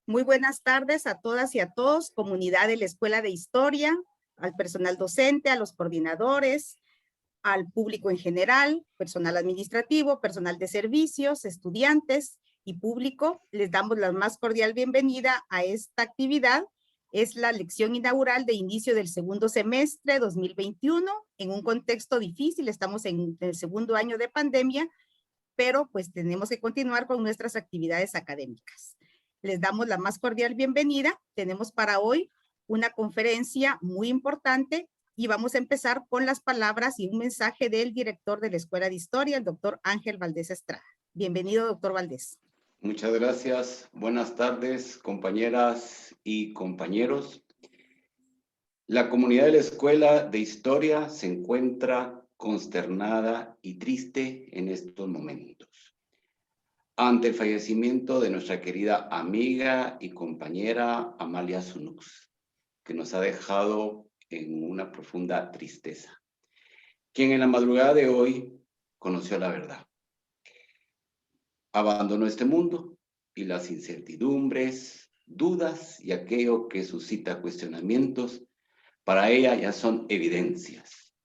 Muy buenas tardes a todas y a todos, comunidad de la Escuela de Historia, al personal docente, a los coordinadores, al público en general, personal administrativo, personal de servicios, estudiantes y público. Les damos la más cordial bienvenida a esta actividad. Es la lección inaugural de inicio del segundo semestre 2021 en un contexto difícil. Estamos en el segundo año de pandemia, pero pues tenemos que continuar con nuestras actividades académicas. Les damos la más cordial bienvenida. Tenemos para hoy una conferencia muy importante y vamos a empezar con las palabras y un mensaje del director de la Escuela de Historia, el doctor Ángel Valdés Estrada. Bienvenido, doctor Valdés. Muchas gracias. Buenas tardes, compañeras y compañeros. La comunidad de la Escuela de Historia se encuentra consternada y triste en estos momentos ante el fallecimiento de nuestra querida amiga y compañera Amalia Sunux, que nos ha dejado en una profunda tristeza, quien en la madrugada de hoy conoció la verdad. Abandonó este mundo y las incertidumbres, dudas y aquello que suscita cuestionamientos, para ella ya son evidencias.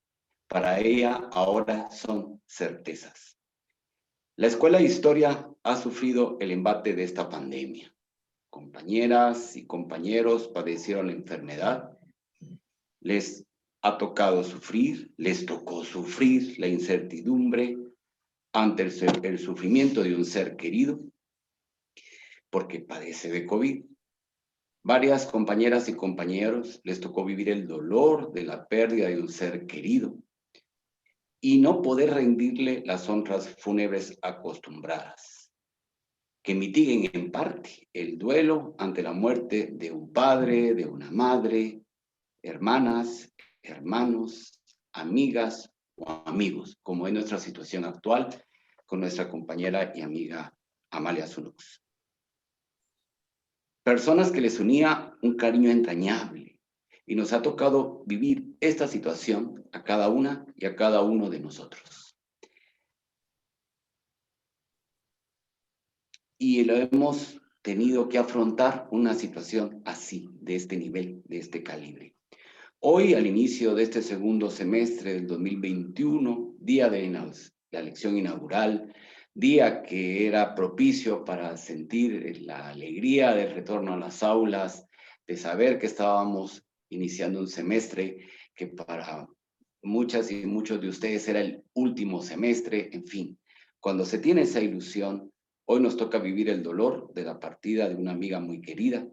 Para ella ahora son certezas. La Escuela de Historia ha sufrido el embate de esta pandemia. Compañeras y compañeros padecieron la enfermedad. Les ha tocado sufrir, les tocó sufrir la incertidumbre ante el sufrimiento de un ser querido, porque padece de COVID. Varias compañeras y compañeros les tocó vivir el dolor de la pérdida de un ser querido y no poder rendirle las honras fúnebres acostumbradas, que mitiguen en parte el duelo ante la muerte de un padre, de una madre, hermanas, hermanos, amigas o amigos, como es nuestra situación actual con nuestra compañera y amiga Amalia Sunux. Personas que les unía un cariño entrañable, y nos ha tocado vivir esta situación a cada una y a cada uno de nosotros. Y lo hemos tenido que afrontar una situación así, de este nivel, de este calibre. Hoy, al inicio de este segundo semestre del 2021, día de la lección inaugural, día que era propicio para sentir la alegría del retorno a las aulas, de saber que estábamos iniciando un semestre que para muchas y muchos de ustedes era el último semestre, en fin. Cuando se tiene esa ilusión, hoy nos toca vivir el dolor de la partida de una amiga muy querida.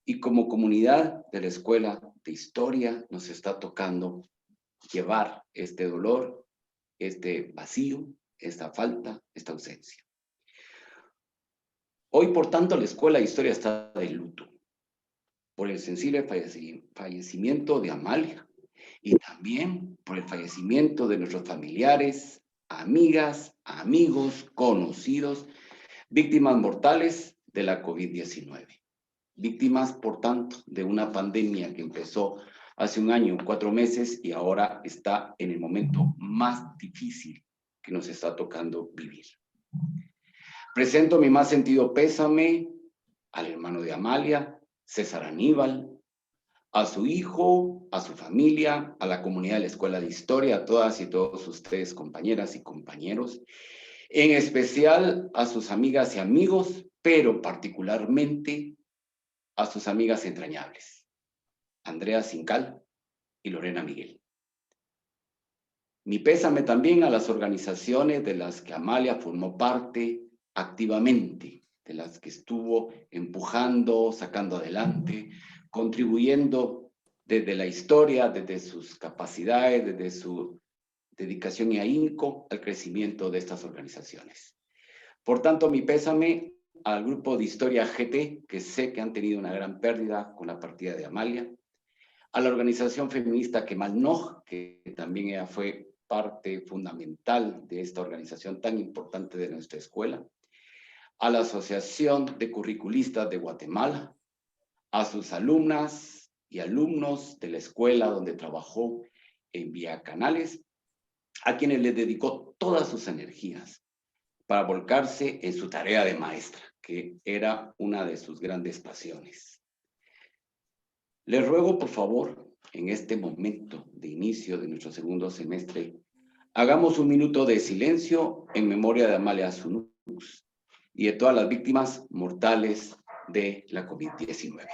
Y como comunidad de la Escuela de Historia nos está tocando llevar este dolor, este vacío, esta falta, esta ausencia. Hoy, por tanto, la Escuela de Historia está de luto por el sensible fallecimiento de Amalia y también por el fallecimiento de nuestros familiares, amigas, amigos, conocidos, víctimas mortales de la COVID-19. Víctimas, por tanto, de una pandemia que empezó hace un año, 4 meses, y ahora está en el momento más difícil que nos está tocando vivir. Presento mi más sentido pésame al hermano de Amalia, César Aníbal, a su hijo, a su familia, a la comunidad de la Escuela de Historia, a todas y todos ustedes, compañeras y compañeros, en especial a sus amigas y amigos, pero particularmente a sus amigas entrañables, Andrea Cincal y Lorena Miguel. Mi pésame también a las organizaciones de las que Amalia formó parte activamente, de las que estuvo empujando, sacando adelante, contribuyendo desde la historia, desde sus capacidades, desde su dedicación y ahínco al crecimiento de estas organizaciones. Por tanto, mi pésame al grupo de Historia GT, que sé que han tenido una gran pérdida con la partida de Amalia, a la organización feminista Kemal Noj, que también ella fue parte fundamental de esta organización tan importante de nuestra escuela, a la Asociación de Curriculistas de Guatemala, a sus alumnas y alumnos de la escuela donde trabajó en Vía Canales, a quienes les dedicó todas sus energías para volcarse en su tarea de maestra, que era una de sus grandes pasiones. Les ruego, por favor, en este momento de inicio de nuestro segundo semestre, hagamos un minuto de silencio en memoria de Amalia Zunux y de todas las víctimas mortales de la COVID-19.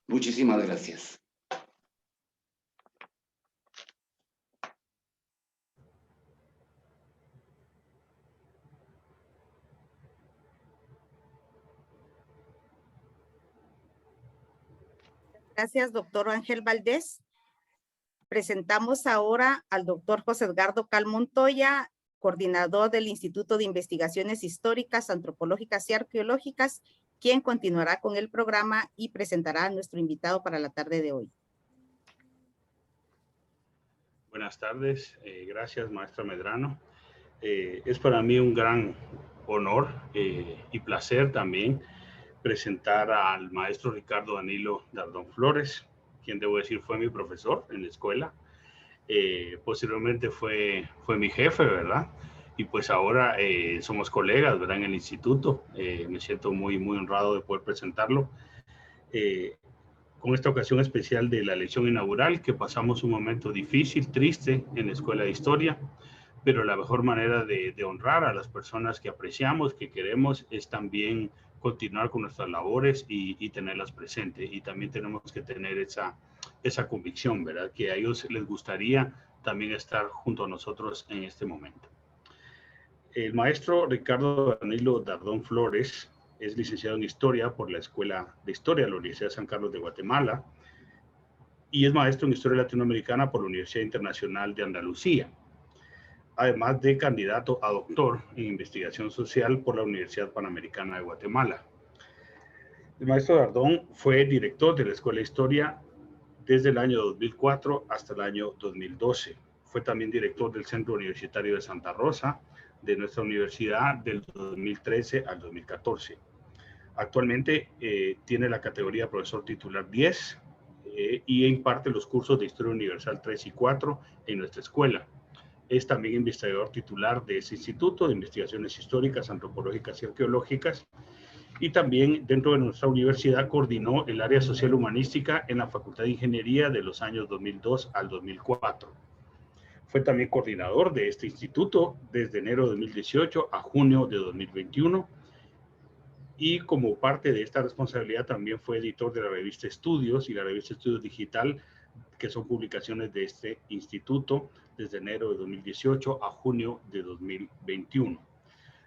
Muchísimas gracias. Gracias, doctor Ángel Valdés. Presentamos ahora al doctor José Edgardo Cal Montoya, coordinador del Instituto de Investigaciones Históricas, Antropológicas y Arqueológicas, quien continuará con el programa y presentará a nuestro invitado para la tarde de hoy. Buenas tardes, gracias maestra Medrano. Es para mí un gran honor y placer también presentar al maestro Ricardo Danilo Dardón Flores, quien debo decir fue mi profesor en la escuela. Posteriormente fue mi jefe, ¿verdad? Y pues ahora somos colegas, ¿verdad? En el instituto. Me siento muy honrado de poder presentarlo. Con esta ocasión especial de la lección inaugural, que pasamos un momento difícil, triste en la Escuela de Historia, pero la mejor manera de honrar a las personas que apreciamos, que queremos, es también continuar con nuestras labores y tenerlas presentes. Y también tenemos que tener esa convicción, ¿verdad? Que a ellos les gustaría también estar junto a nosotros en este momento. El maestro Ricardo Danilo Dardón Flores es licenciado en Historia por la Escuela de Historia de la Universidad de San Carlos de Guatemala y es maestro en Historia Latinoamericana por la Universidad Internacional de Andalucía, además de candidato a doctor en Investigación Social por la Universidad Panamericana de Guatemala. El maestro Dardón fue director de la Escuela de Historia desde el año 2004 hasta el año 2012. Fue también director del Centro Universitario de Santa Rosa de nuestra universidad del 2013 al 2014. Actualmente tiene la categoría de profesor titular 10 y imparte los cursos de Historia Universal 3 y 4 en nuestra escuela. Es también investigador titular de ese Instituto de Investigaciones Históricas, Antropológicas y Arqueológicas, y también dentro de nuestra universidad coordinó el área social humanística en la Facultad de Ingeniería de los años 2002 al 2004. Fue también coordinador de este instituto desde enero de 2018 a junio de 2021, y como parte de esta responsabilidad también fue editor de la revista Estudios y la revista Estudios Digital, que son publicaciones de este instituto desde enero de 2018 a junio de 2021.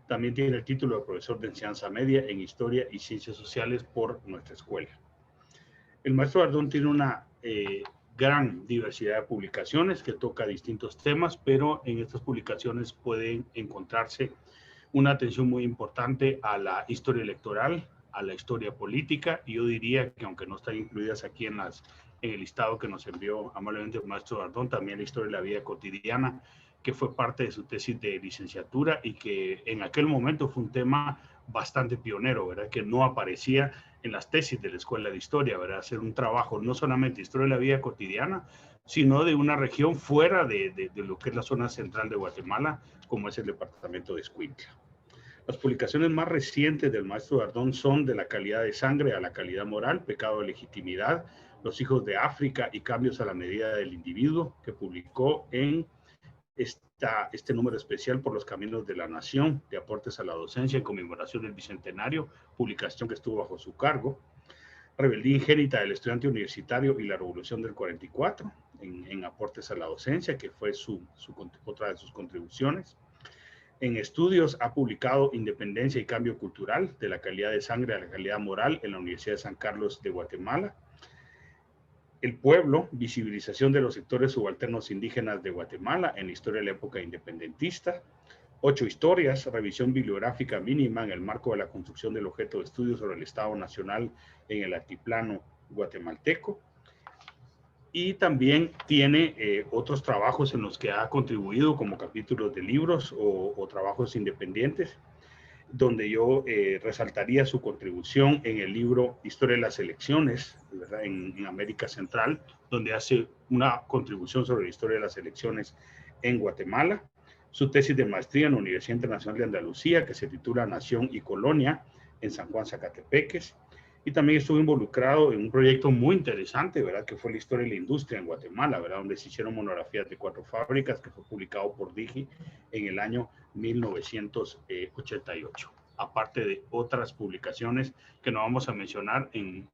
También tiene el título de profesor de enseñanza media en Historia y Ciencias Sociales por nuestra escuela. El maestro Dardón tiene una gran diversidad de publicaciones que toca distintos temas, pero en estas publicaciones pueden encontrarse una atención muy importante a la historia electoral, a la historia política, y yo diría que aunque no están incluidas aquí en el listado que nos envió amablemente el maestro Dardón, también la historia de la vida cotidiana, que fue parte de su tesis de licenciatura y que en aquel momento fue un tema bastante pionero, ¿verdad? Que no aparecía en las tesis de la Escuela de Historia, ¿verdad? Hacer un trabajo no solamente de historia de la vida cotidiana, sino de una región fuera de lo que es la zona central de Guatemala, como es el departamento de Escuintla. Las publicaciones más recientes del maestro Dardón son De la calidad de sangre a la calidad moral, Pecado de legitimidad, Los hijos de África y cambios a la medida del individuo, que publicó en este número especial por los caminos de la nación, de aportes a la docencia en conmemoración del bicentenario, publicación que estuvo bajo su cargo. Rebeldía ingénita del estudiante universitario y la revolución del 44, en aportes a la docencia, que fue otra de sus contribuciones. En estudios ha publicado Independencia y Cambio Cultural, de la calidad de sangre a la calidad moral, en la Universidad de San Carlos de Guatemala. El pueblo, visibilización de los sectores subalternos indígenas de Guatemala en la historia de la época independentista. 8 historias, revisión bibliográfica mínima en el marco de la construcción del objeto de estudio sobre el Estado Nacional en el altiplano guatemalteco. Y también tiene otros trabajos en los que ha contribuido, como capítulos de libros o trabajos independientes, donde yo resaltaría su contribución en el libro Historia de las Elecciones, ¿verdad? En América Central, donde hace una contribución sobre la historia de las elecciones en Guatemala. Su tesis de maestría en la Universidad Internacional de Andalucía, que se titula Nación y Colonia, en San Juan, Zacatepeques. Y también estuvo involucrado en un proyecto muy interesante, ¿verdad? Que fue la historia de la industria en Guatemala, ¿verdad? Donde se hicieron monografías de 4 fábricas, que fue publicado por Digi en el año 1988. Aparte de otras publicaciones que no vamos a mencionar en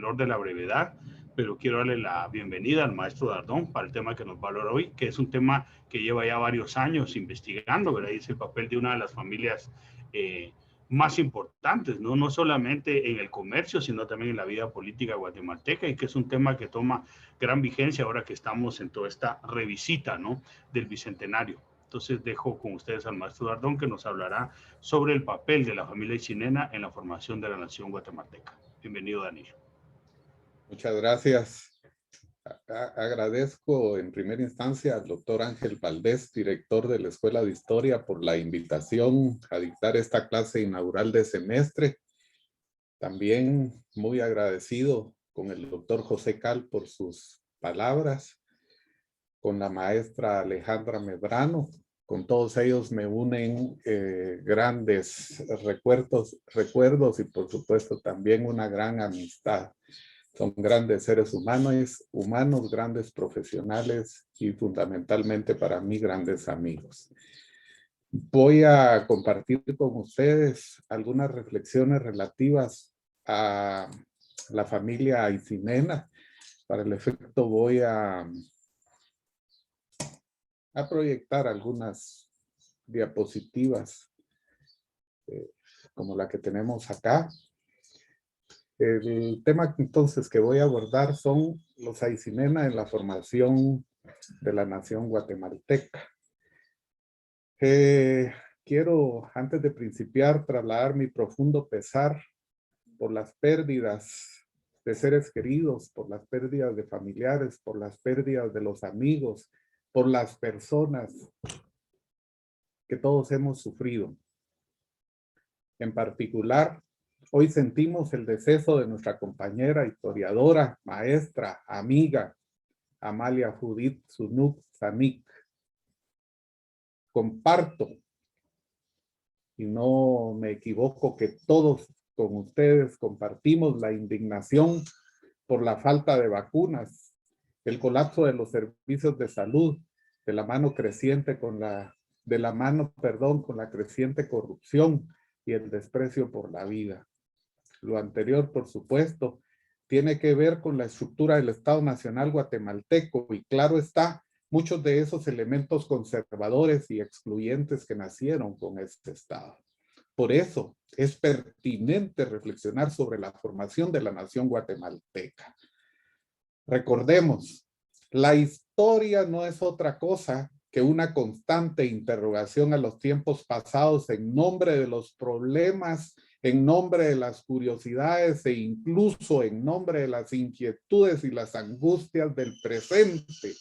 orden de la brevedad, pero quiero darle la bienvenida al maestro Dardón para el tema que nos va a hablar hoy, que es un tema que lleva ya varios años investigando, ¿verdad? Y es el papel de una de las familias más importantes, ¿no? No solamente en el comercio, sino también en la vida política guatemalteca, y que es un tema que toma gran vigencia ahora que estamos en toda esta revisita, ¿no? Del Bicentenario. Entonces dejo con ustedes al maestro Dardón, que nos hablará sobre el papel de la familia Aycinena en la formación de la nación guatemalteca. Bienvenido, Daniel. Muchas gracias. Agradezco en primera instancia al doctor Ángel Valdés, director de la Escuela de Historia, por la invitación a dictar esta clase inaugural de semestre. También muy agradecido con el doctor José Cal por sus palabras, con la maestra Alejandra Medrano. Con todos ellos me unen grandes recuerdos y por supuesto también una gran amistad. Son grandes seres humanos, grandes profesionales y fundamentalmente para mí grandes amigos. Voy a compartir con ustedes algunas reflexiones relativas a la familia Aycinena. Para el efecto voy a proyectar algunas diapositivas como la que tenemos acá. El tema entonces que voy a abordar son los Aycinena en la formación de la nación guatemalteca. Quiero, antes de principiar, trasladar mi profundo pesar por las pérdidas de seres queridos, por las pérdidas de familiares, por las pérdidas de los amigos, por las personas que todos hemos sufrido. En particular, hoy sentimos el deceso de nuestra compañera, historiadora, maestra, amiga, Amalia Judith Sunuk Sanik. Comparto, y no me equivoco, que todos con ustedes compartimos la indignación por la falta de vacunas, el colapso de los servicios de salud, de la mano con la creciente corrupción y el desprecio por la vida. Lo anterior, por supuesto, tiene que ver con la estructura del Estado Nacional guatemalteco y claro está, muchos de esos elementos conservadores y excluyentes que nacieron con este Estado. Por eso es pertinente reflexionar sobre la formación de la nación guatemalteca. Recordemos, la historia no es otra cosa que una constante interrogación a los tiempos pasados en nombre de los problemas, en nombre de las curiosidades e incluso en nombre de las inquietudes y las angustias del presente,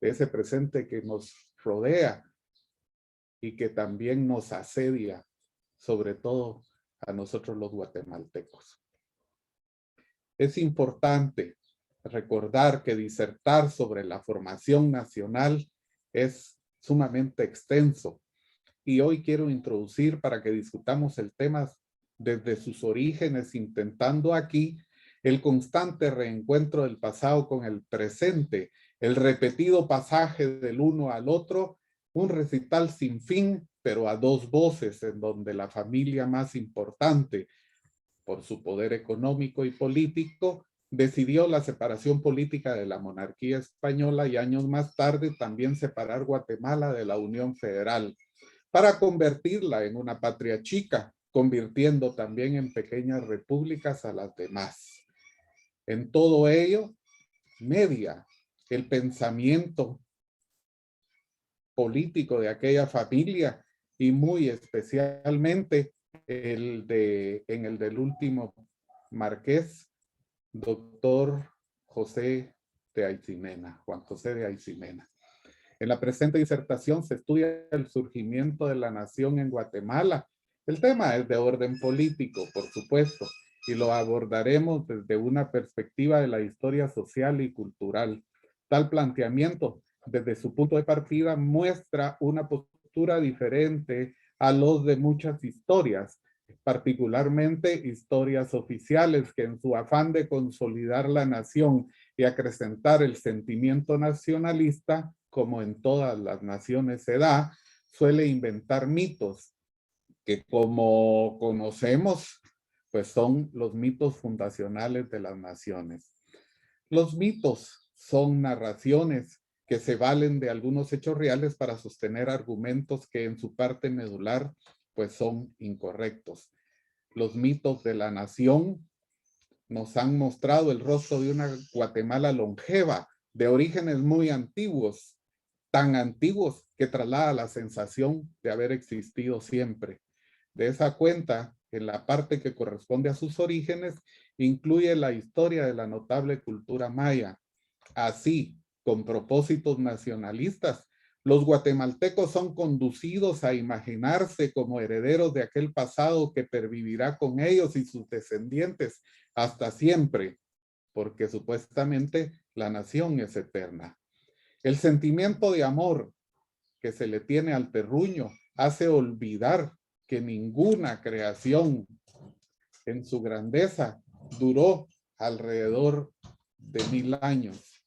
de ese presente que nos rodea y que también nos asedia, sobre todo a nosotros los guatemaltecos. Es importante recordar que disertar sobre la formación nacional es sumamente extenso y hoy quiero introducir para que discutamos el tema desde sus orígenes, intentando aquí el constante reencuentro del pasado con el presente, el repetido pasaje del uno al otro, un recital sin fin, pero a dos voces, en donde la familia más importante por su poder económico y político, decidió la separación política de la monarquía española y años más tarde también separar Guatemala de la Unión Federal para convertirla en una patria chica, convirtiendo también en pequeñas repúblicas a las demás. En todo ello, media el pensamiento político de aquella familia y muy especialmente en el del último marqués, doctor José de Aycinena, Juan José de Aycinena. En la presente disertación se estudia el surgimiento de la nación en Guatemala. El tema es de orden político, por supuesto, y lo abordaremos desde una perspectiva de la historia social y cultural. Tal planteamiento, desde su punto de partida, muestra una postura diferente a los de muchas historias, particularmente historias oficiales que en su afán de consolidar la nación y acrecentar el sentimiento nacionalista, como en todas las naciones se da, suele inventar mitos que, como conocemos, pues son los mitos fundacionales de las naciones. Los mitos son narraciones que se valen de algunos hechos reales para sostener argumentos que en su parte medular pues son incorrectos. Los mitos de la nación nos han mostrado el rostro de una Guatemala longeva, de orígenes muy antiguos, tan antiguos que traslada la sensación de haber existido siempre. De esa cuenta, en la parte que corresponde a sus orígenes, incluye la historia de la notable cultura maya. Así, con propósitos nacionalistas, los guatemaltecos son conducidos a imaginarse como herederos de aquel pasado que pervivirá con ellos y sus descendientes hasta siempre, porque supuestamente la nación es eterna. El sentimiento de amor que se le tiene al terruño hace olvidar que ninguna creación en su grandeza duró alrededor de 1000 años.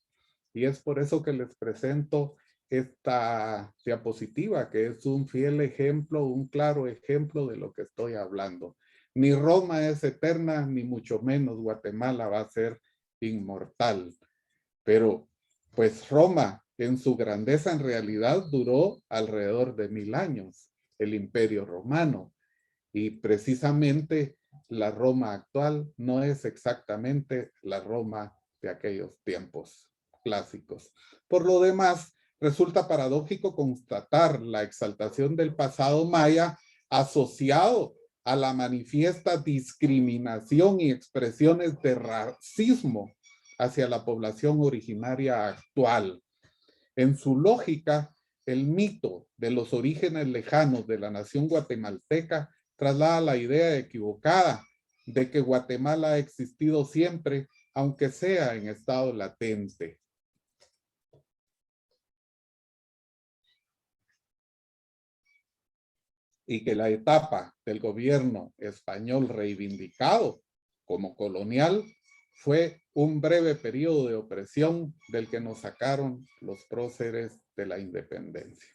Y es por eso que les presento esta diapositiva, que es un fiel ejemplo, un claro ejemplo de lo que estoy hablando. Ni Roma es eterna, ni mucho menos Guatemala va a ser inmortal. Pero pues Roma en su grandeza en realidad duró alrededor de 1000 años, el Imperio Romano. Y precisamente la Roma actual no es exactamente la Roma de aquellos tiempos clásicos. Por lo demás, resulta paradójico constatar la exaltación del pasado maya asociado a la manifiesta discriminación y expresiones de racismo hacia la población originaria actual. En su lógica, el mito de los orígenes lejanos de la nación guatemalteca traslada la idea equivocada de que Guatemala ha existido siempre, aunque sea en estado latente. Y que la etapa del gobierno español reivindicado como colonial fue un breve periodo de opresión del que nos sacaron los próceres de la independencia.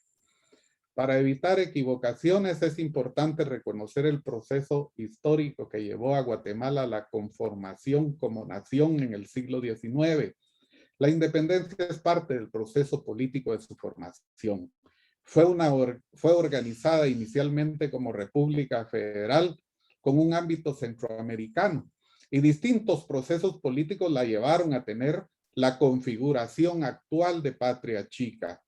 Para evitar equivocaciones es importante reconocer el proceso histórico que llevó a Guatemala a la conformación como nación en el siglo XIX. La independencia es parte del proceso político de su formación. Fue organizada inicialmente como República Federal con un ámbito centroamericano y distintos procesos políticos la llevaron a tener la configuración actual de patria chica.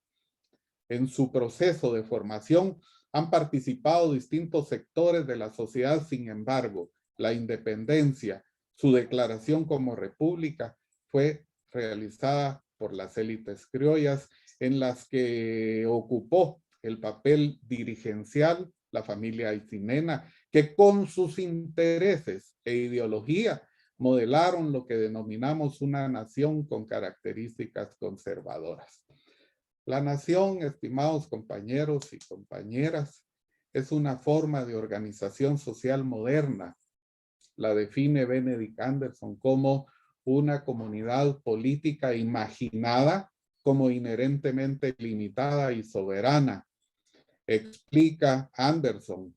En su proceso de formación han participado distintos sectores de la sociedad. Sin embargo, la independencia, su declaración como república, fue realizada por las élites criollas en las que ocupó el papel dirigencial la familia Aycinena, que con sus intereses e ideología modelaron lo que denominamos una nación con características conservadoras. La nación, estimados compañeros y compañeras, es una forma de organización social moderna. La define Benedict Anderson como una comunidad política imaginada como inherentemente limitada y soberana. Explica Anderson,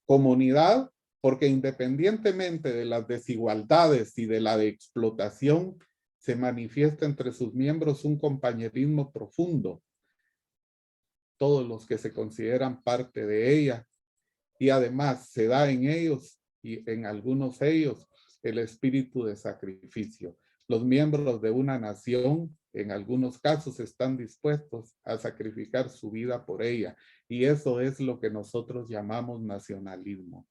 comunidad porque independientemente de las desigualdades y de la explotación, se manifiesta entre sus miembros un compañerismo profundo, todos los que se consideran parte de ella, y además se da en ellos y en algunos de ellos el espíritu de sacrificio. Los miembros de una nación, en algunos casos, están dispuestos a sacrificar su vida por ella, y eso es lo que nosotros llamamos nacionalismo.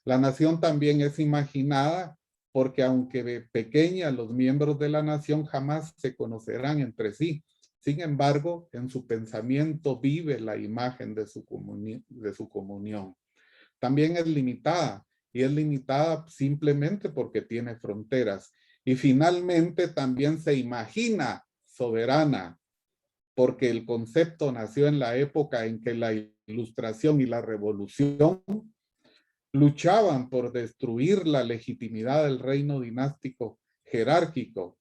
La nación también es imaginada porque aunque pequeña, los miembros de la nación jamás se conocerán entre sí. Sin embargo, en su pensamiento vive la imagen de su comunión. También es limitada, y es limitada simplemente porque tiene fronteras. Y finalmente también se imagina soberana, porque el concepto nació en la época en que la Ilustración y la Revolución luchaban por destruir la legitimidad del reino dinástico jerárquico,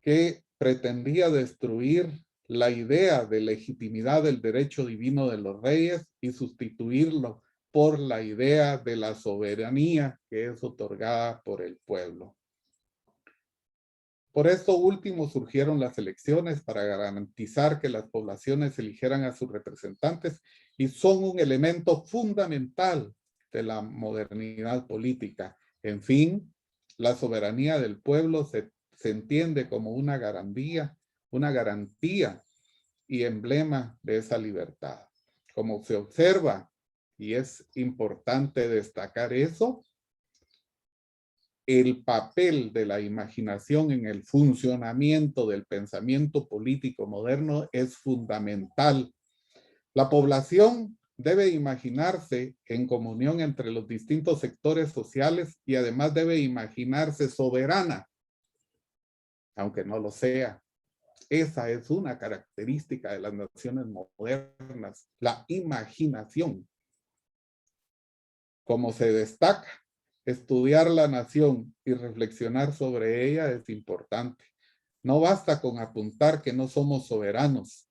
que pretendía destruir la idea de legitimidad del derecho divino de los reyes y sustituirlo por la idea de la soberanía que es otorgada por el pueblo. Por esto último surgieron las elecciones para garantizar que las poblaciones eligieran a sus representantes, y son un elemento fundamental de la modernidad política. En fin, la soberanía del pueblo se entiende como una garantía y emblema de esa libertad. Como se observa, y es importante destacar eso, el papel de la imaginación en el funcionamiento del pensamiento político moderno es fundamental. La población debe imaginarse en comunión entre los distintos sectores sociales y además debe imaginarse soberana, aunque no lo sea. Esa es una característica de las naciones modernas, la imaginación. Como se destaca, estudiar la nación y reflexionar sobre ella es importante. No basta con apuntar que no somos soberanos,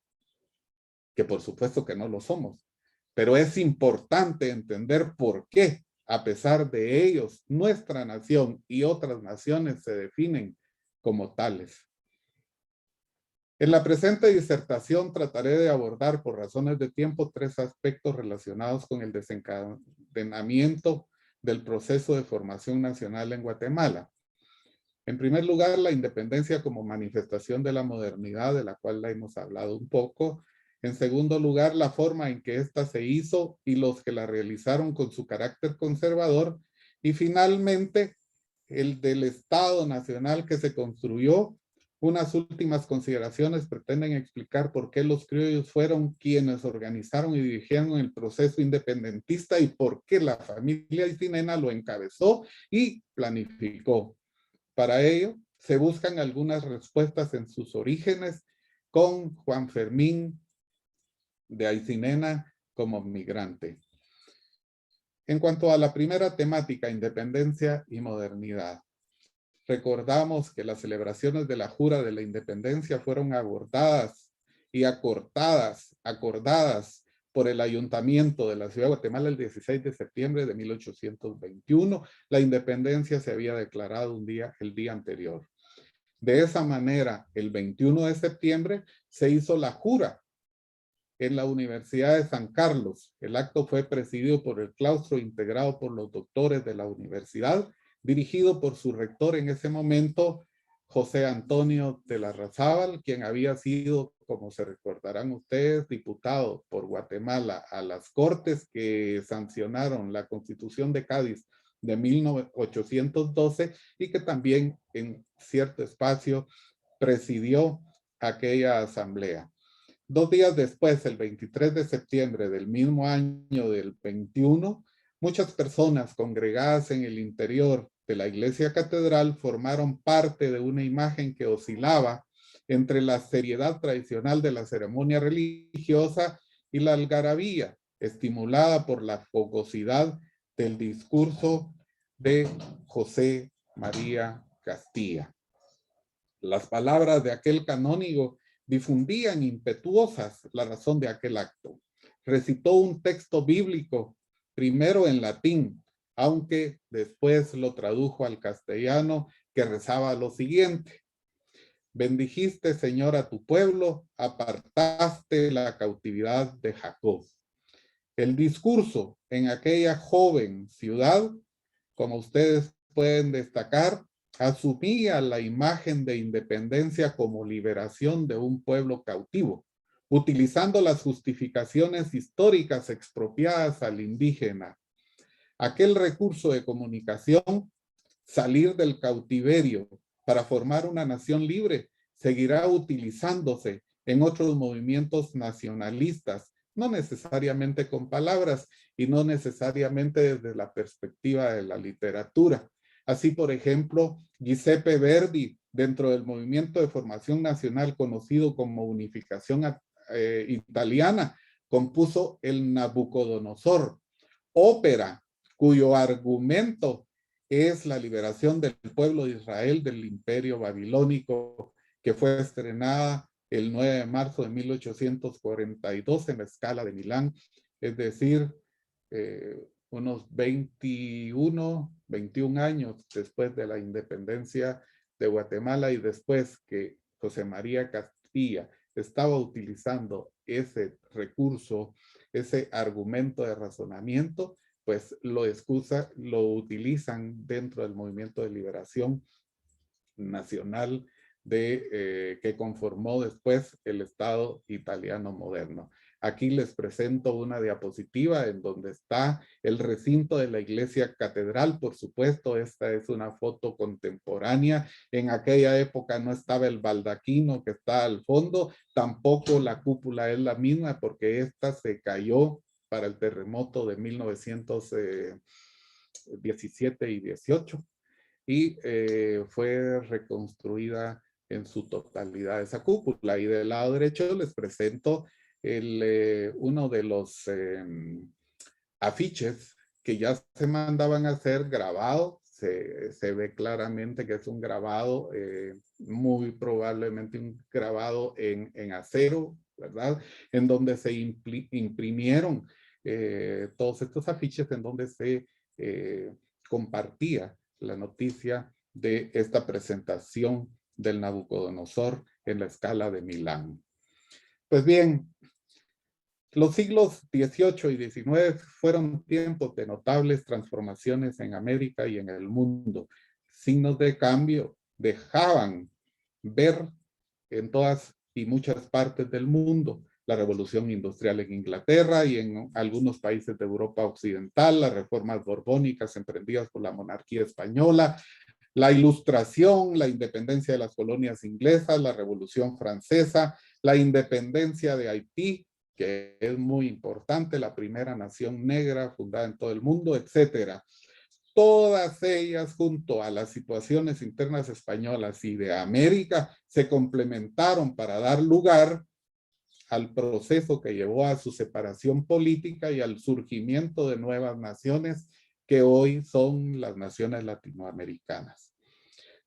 que por supuesto que no lo somos, pero es importante entender por qué, a pesar de ellos, nuestra nación y otras naciones se definen como tales. En la presente disertación trataré de abordar, por razones de tiempo, 3 aspectos relacionados con el desencadenamiento del proceso de formación nacional en Guatemala. En primer lugar, la independencia como manifestación de la modernidad, de la cual la hemos hablado un poco. En segundo lugar, la forma en que ésta se hizo y los que la realizaron con su carácter conservador. Y finalmente, el del Estado Nacional que se construyó. Unas últimas consideraciones pretenden explicar por qué los criollos fueron quienes organizaron y dirigieron el proceso independentista y por qué la familia aycinena lo encabezó y planificó. Para ello, se buscan algunas respuestas en sus orígenes con Juan Fermín de Aycinena como migrante. En cuanto a la primera temática, independencia y modernidad, recordamos que las celebraciones de la Jura de la Independencia fueron abordadas y acordadas por el Ayuntamiento de la Ciudad de Guatemala el 16 de septiembre de 1821. La independencia se había declarado el día anterior. De esa manera, el 21 de septiembre se hizo la Jura en la Universidad de San Carlos. El acto fue presidido por el claustro integrado por los doctores de la universidad, dirigido por su rector en ese momento, José Antonio de Larrazábal, quien había sido, como se recordarán ustedes, diputado por Guatemala a las Cortes que sancionaron la Constitución de Cádiz de 1812 y que también en cierto espacio presidió aquella asamblea. 2 días después, el 23 de septiembre del mismo año del 21, muchas personas congregadas en el interior de la iglesia catedral formaron parte de una imagen que oscilaba entre la seriedad tradicional de la ceremonia religiosa y la algarabía, estimulada por la fogosidad del discurso de José María Castilla. Las palabras de aquel canónigo difundían impetuosas la razón de aquel acto. Recitó un texto bíblico, primero en latín, aunque después lo tradujo al castellano, que rezaba lo siguiente: bendijiste, Señor, a tu pueblo, apartaste la cautividad de Jacob. El discurso en aquella joven ciudad, como ustedes pueden destacar, asumía la imagen de independencia como liberación de un pueblo cautivo, utilizando las justificaciones históricas expropiadas al indígena. Aquel recurso de comunicación, salir del cautiverio para formar una nación libre, seguirá utilizándose en otros movimientos nacionalistas, no necesariamente con palabras y no necesariamente desde la perspectiva de la literatura. Así, por ejemplo, Giuseppe Verdi, dentro del movimiento de formación nacional conocido como Unificación Italiana, compuso el Nabucodonosor, ópera cuyo argumento es la liberación del pueblo de Israel del imperio babilónico, que fue estrenada el 9 de marzo de 1842 en la Scala de Milán, es decir, unos 21 años después de la independencia de Guatemala, y después que José María Castilla estaba utilizando ese recurso, ese argumento de razonamiento, pues lo utilizan dentro del movimiento de liberación nacional que conformó después el Estado italiano moderno. Aquí les presento una diapositiva en donde está el recinto de la iglesia catedral. Por supuesto, esta es una foto contemporánea. En aquella época no estaba el baldaquino que está al fondo, tampoco la cúpula es la misma porque esta se cayó para el terremoto de 1917 y 18 y fue reconstruida en su totalidad esa cúpula. Y del lado derecho les presento uno de los afiches que ya se mandaban a hacer grabado. Se ve claramente que es un grabado, muy probablemente un grabado en acero, ¿verdad? En donde se imprimieron todos estos afiches en donde se compartía la noticia de esta presentación del Nabucodonosor en la Scala de Milán. Pues bien, los siglos XVIII y XIX fueron tiempos de notables transformaciones en América y en el mundo. Signos de cambio dejaban ver en todas y muchas partes del mundo: la revolución industrial en Inglaterra y en algunos países de Europa occidental, las reformas borbónicas emprendidas por la monarquía española, la ilustración, la independencia de las colonias inglesas, la revolución francesa, la independencia de Haití, que es muy importante, la primera nación negra fundada en todo el mundo, etcétera. Todas ellas, junto a las situaciones internas españolas y de América, se complementaron para dar lugar al proceso que llevó a su separación política y al surgimiento de nuevas naciones que hoy son las naciones latinoamericanas.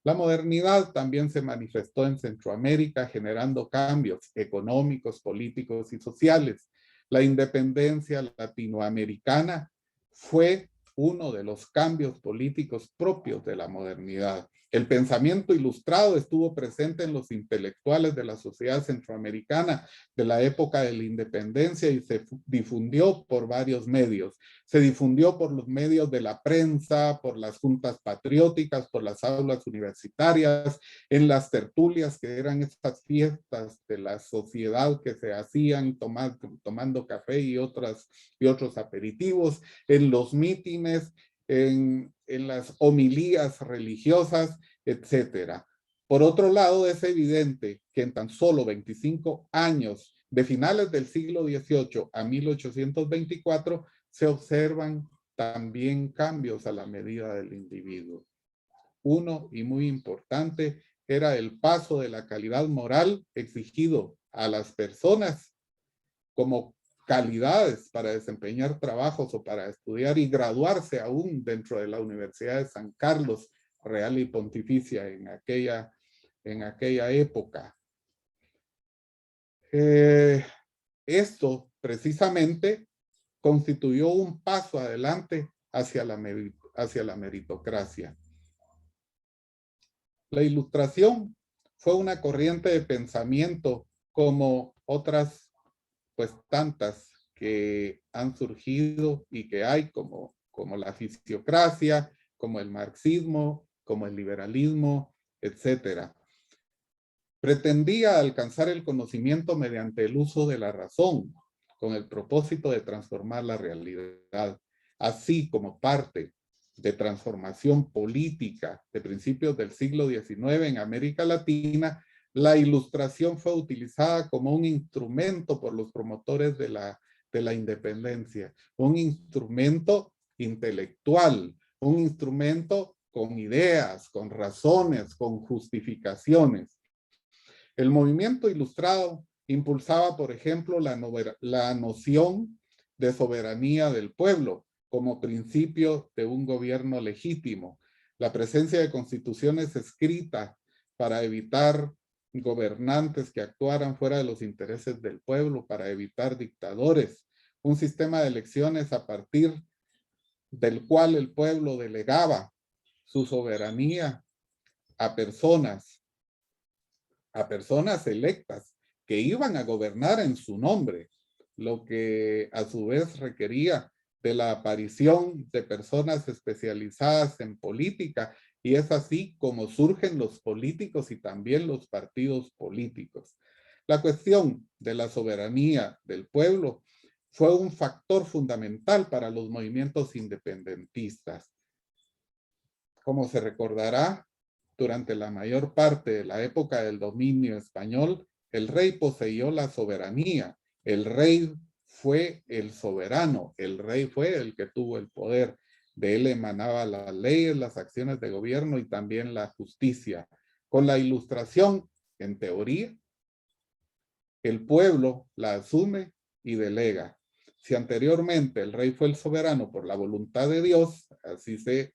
La modernidad también se manifestó en Centroamérica, generando cambios económicos, políticos y sociales. La independencia latinoamericana fue uno de los cambios políticos propios de la modernidad. El pensamiento ilustrado estuvo presente en los intelectuales de la sociedad centroamericana de la época de la independencia y se difundió por varios medios. Se difundió por los medios de la prensa, por las juntas patrióticas, por las aulas universitarias, en las tertulias, que eran estas fiestas de la sociedad que se hacían tomando café y otros aperitivos, en los mítines, en las homilías religiosas, etcétera. Por otro lado, es evidente que en tan solo 25 años, de finales del siglo XVIII a 1824, se observan también cambios a la medida del individuo. Uno, y muy importante, era el paso de la calidad moral exigido a las personas como calidades para desempeñar trabajos o para estudiar y graduarse aún dentro de la Universidad de San Carlos, Real y Pontificia en aquella época. Esto precisamente constituyó un paso adelante hacia la hacia la meritocracia. La Ilustración fue una corriente de pensamiento como otras, pues tantas que han surgido y que hay, como la fisiocracia, como el marxismo, como el liberalismo, etcétera. Pretendía alcanzar el conocimiento mediante el uso de la razón, con el propósito de transformar la realidad, así como parte de transformación política de principios del siglo XIX en América Latina. La Ilustración fue utilizada como un instrumento por los promotores de la independencia, un instrumento intelectual, un instrumento con ideas, con razones, con justificaciones. El movimiento ilustrado impulsaba, por ejemplo, la noción de soberanía del pueblo como principio de un gobierno legítimo, la presencia de constituciones escritas para evitar gobernantes que actuaran fuera de los intereses del pueblo, para evitar dictadores, un sistema de elecciones a partir del cual el pueblo delegaba su soberanía a personas electas que iban a gobernar en su nombre, lo que a su vez requería de la aparición de personas especializadas en política, y es así como surgen los políticos y también los partidos políticos. La cuestión de la soberanía del pueblo fue un factor fundamental para los movimientos independentistas. Como se recordará, durante la mayor parte de la época del dominio español, el rey poseyó la soberanía. El rey fue el soberano, el rey fue el que tuvo el poder. De él emanaban las leyes, las acciones de gobierno y también la justicia. Con la Ilustración, en teoría, el pueblo la asume y delega. Si anteriormente el rey fue el soberano por la voluntad de Dios, así se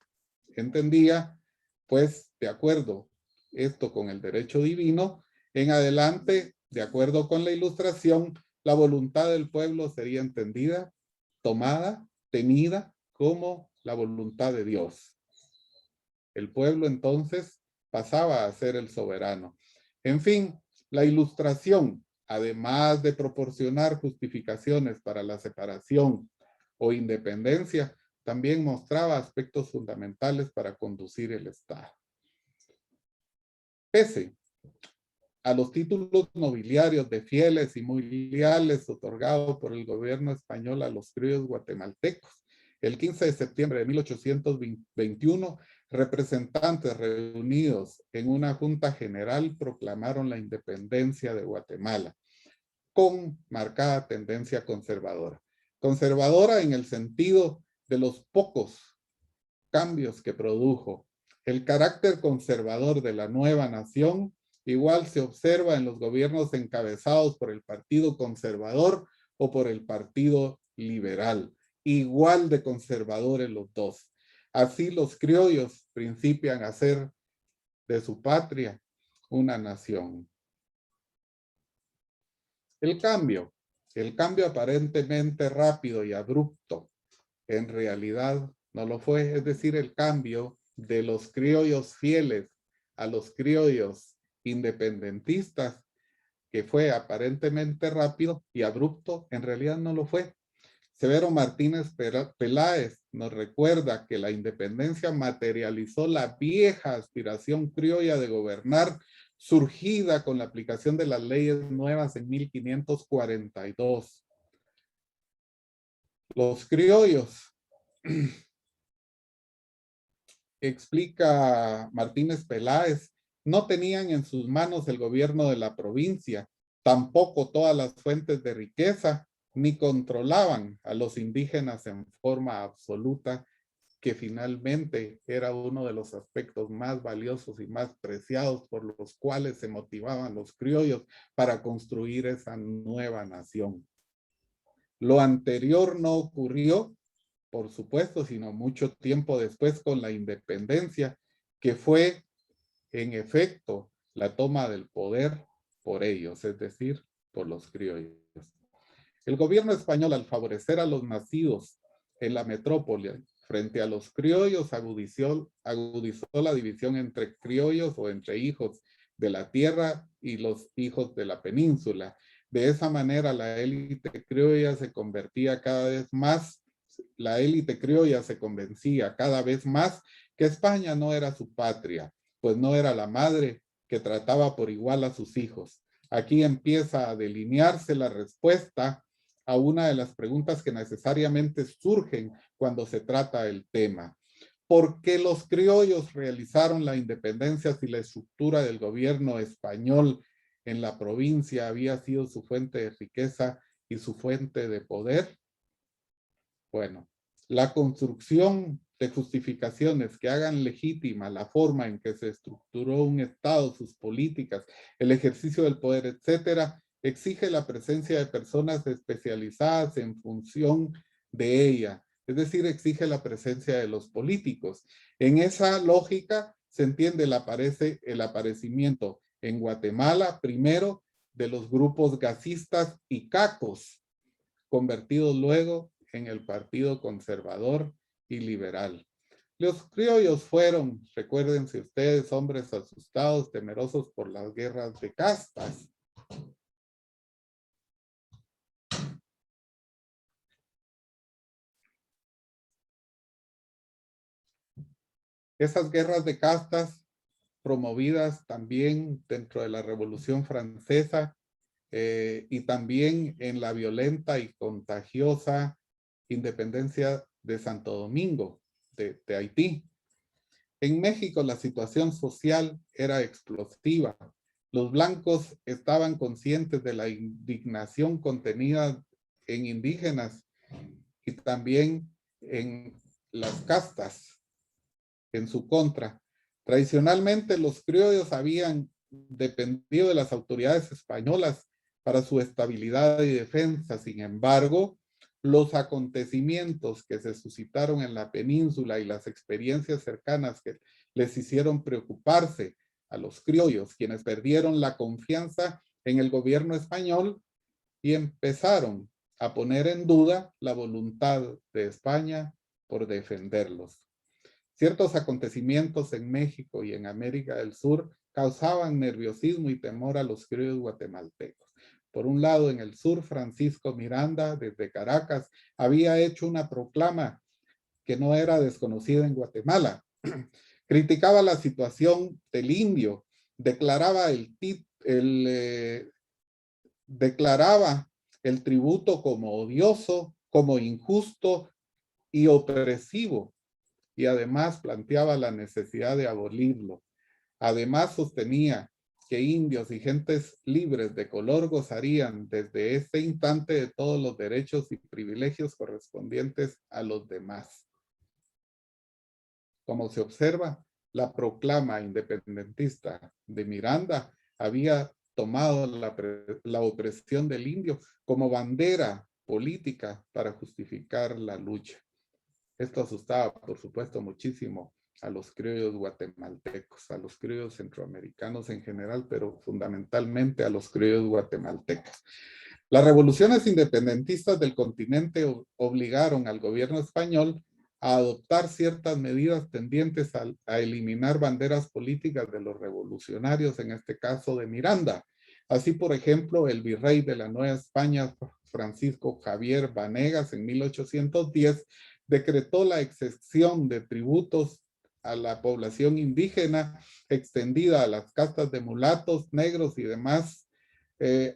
entendía, pues de acuerdo esto con el derecho divino, en adelante, de acuerdo con la Ilustración, la voluntad del pueblo sería entendida, tomada, tenida como la voluntad de Dios. El pueblo entonces pasaba a ser el soberano. En fin, la Ilustración, además de proporcionar justificaciones para la separación o independencia, también mostraba aspectos fundamentales para conducir el Estado. Pese a los títulos nobiliarios de fieles y muy leales otorgados por el gobierno español a los criollos guatemaltecos, el 15 de septiembre de 1821, representantes reunidos en una junta general proclamaron la independencia de Guatemala, con marcada tendencia conservadora. Conservadora en el sentido de los pocos cambios que produjo. El carácter conservador de la nueva nación igual se observa en los gobiernos encabezados por el Partido Conservador o por el Partido Liberal. Igual de conservadores los dos. Así los criollos principian a ser de su patria una nación. El cambio aparentemente rápido y abrupto, en realidad no lo fue, es decir, el cambio de los criollos fieles a los criollos independentistas, que fue aparentemente rápido y abrupto, en realidad no lo fue. Severo Martínez Peláez nos recuerda que la independencia materializó la vieja aspiración criolla de gobernar, surgida con la aplicación de las leyes nuevas en 1542. Los criollos, explica Martínez Peláez, no tenían en sus manos el gobierno de la provincia, tampoco todas las fuentes de riqueza, ni controlaban a los indígenas en forma absoluta, que finalmente era uno de los aspectos más valiosos y más preciados por los cuales se motivaban los criollos para construir esa nueva nación. Lo anterior no ocurrió, por supuesto, sino mucho tiempo después con la independencia, que fue en efecto la toma del poder por ellos, es decir, por los criollos. El gobierno español, al favorecer a los nacidos en la metrópoli, Frente a los criollos, agudizó la división entre criollos o entre hijos de la tierra y los hijos de la península. De esa manera, la élite criolla se convencía cada vez más que España no era su patria, pues no era la madre que trataba por igual a sus hijos. Aquí empieza a delinearse la respuesta a una de las preguntas que necesariamente surgen cuando se trata el tema. ¿Por qué los criollos realizaron la independencia si la estructura del gobierno español en la provincia había sido su fuente de riqueza y su fuente de poder? Bueno, la construcción de justificaciones que hagan legítima la forma en que se estructuró un Estado, sus políticas, el ejercicio del poder, etcétera, exige la presencia de personas especializadas en función de ella. Es decir, exige la presencia de los políticos. En esa lógica se entiende el aparecimiento en Guatemala, primero, de los grupos gasistas y cacos, convertidos luego en el Partido Conservador y Liberal. Los criollos fueron, recuérdense ustedes, hombres asustados, temerosos por las guerras de castas. Esas guerras de castas, promovidas también dentro de la Revolución Francesa y también en la violenta y contagiosa independencia de Santo Domingo, de Haití. En México la situación social era explosiva. Los blancos estaban conscientes de la indignación contenida en indígenas y también en las castas en su contra. Tradicionalmente los criollos habían dependido de las autoridades españolas para su estabilidad y defensa. Sin embargo, los acontecimientos que se suscitaron en la península y las experiencias cercanas que les hicieron preocuparse a los criollos, quienes perdieron la confianza en el gobierno español y empezaron a poner en duda la voluntad de España por defenderlos. Ciertos acontecimientos en México y en América del Sur causaban nerviosismo y temor a los criollos guatemaltecos. Por un lado, en el sur, Francisco Miranda, desde Caracas, había hecho una proclama que no era desconocida en Guatemala. Criticaba la situación del indio, declaraba el tributo como odioso, como injusto y opresivo, y además planteaba la necesidad de abolirlo. Además sostenía que indios y gentes libres de color gozarían desde ese instante de todos los derechos y privilegios correspondientes a los demás. Como se observa, la proclama independentista de Miranda había tomado la opresión del indio como bandera política para justificar la lucha. Esto asustaba, por supuesto, muchísimo a los criollos guatemaltecos, a los criollos centroamericanos en general, pero fundamentalmente a los criollos guatemaltecos. Las revoluciones independentistas del continente obligaron al gobierno español a adoptar ciertas medidas tendientes a eliminar banderas políticas de los revolucionarios, en este caso de Miranda. Así, por ejemplo, el virrey de la Nueva España, Francisco Javier Vanegas, en 1810, decretó la exención de tributos a la población indígena extendida a las castas de mulatos, negros y demás,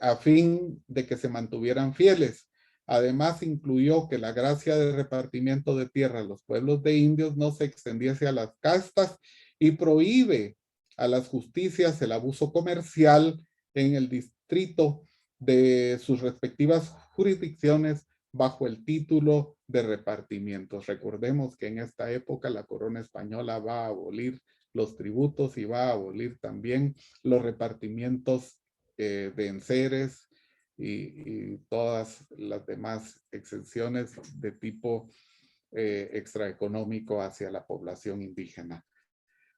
a fin de que se mantuvieran fieles. Además, incluyó que la gracia de repartimiento de tierra a los pueblos de indios no se extendiese a las castas y prohíbe a las justicias el abuso comercial en el distrito de sus respectivas jurisdicciones bajo el título de repartimientos. Recordemos que en esta época la corona española va a abolir los tributos y va a abolir también los repartimientos de enseres y todas las demás exenciones de tipo extraeconómico hacia la población indígena.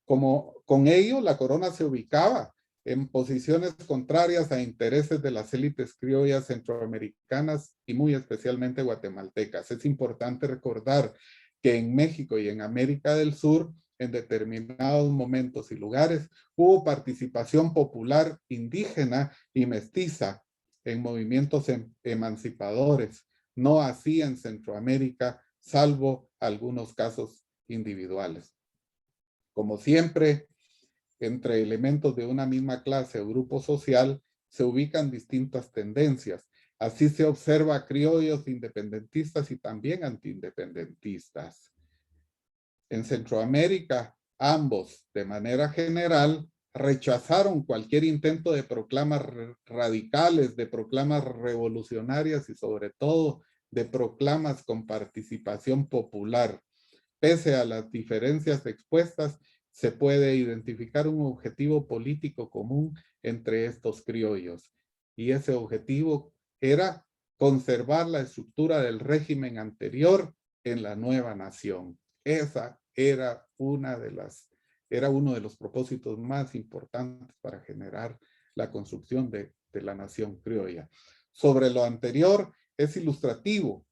Con ello, la corona se ubicaba en posiciones contrarias a intereses de las élites criollas centroamericanas y muy especialmente guatemaltecas. Es importante recordar que en México y en América del Sur, en determinados momentos y lugares, hubo participación popular indígena y mestiza en movimientos emancipadores, no así en Centroamérica, salvo algunos casos individuales. Como siempre, entre elementos de una misma clase o grupo social, se ubican distintas tendencias. Así se observa criollos independentistas y también antiindependentistas. En Centroamérica, ambos, de manera general, rechazaron cualquier intento de proclamas radicales, de proclamas revolucionarias y sobre todo de proclamas con participación popular. Pese a las diferencias expuestas, se puede identificar un objetivo político común entre estos criollos. Y ese objetivo era conservar la estructura del régimen anterior en la nueva nación. Esa era uno de los propósitos más importantes para generar la construcción de la nación criolla. Sobre lo anterior, es ilustrativo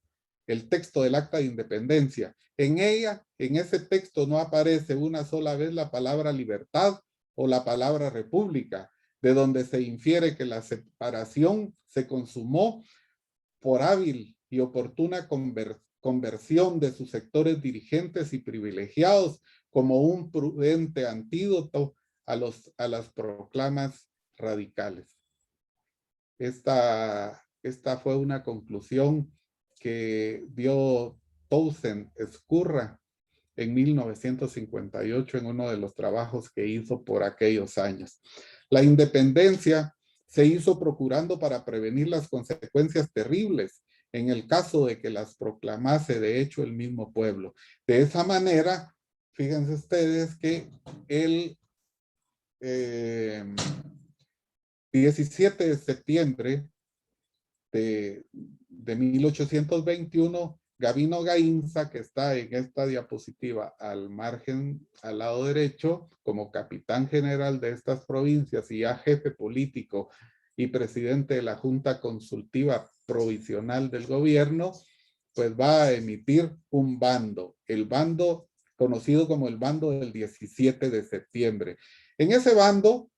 el texto del Acta de Independencia. En ese texto no aparece una sola vez la palabra libertad o la palabra república, de donde se infiere que la separación se consumó por hábil y oportuna conversión de sus sectores dirigentes y privilegiados como un prudente antídoto a las proclamas radicales. Esta fue una conclusión que dio Townsend Escurra en 1958 en uno de los trabajos que hizo por aquellos años. La independencia se hizo procurando para prevenir las consecuencias terribles en el caso de que las proclamase de hecho el mismo pueblo. De esa manera, fíjense ustedes que el 17 de septiembre de 1821, Gavino Gainza, que está en esta diapositiva al margen, al lado derecho, como capitán general de estas provincias y ya jefe político y presidente de la Junta Consultiva Provisional del Gobierno, pues va a emitir un bando, el bando conocido como el bando del 17 de septiembre. En ese bando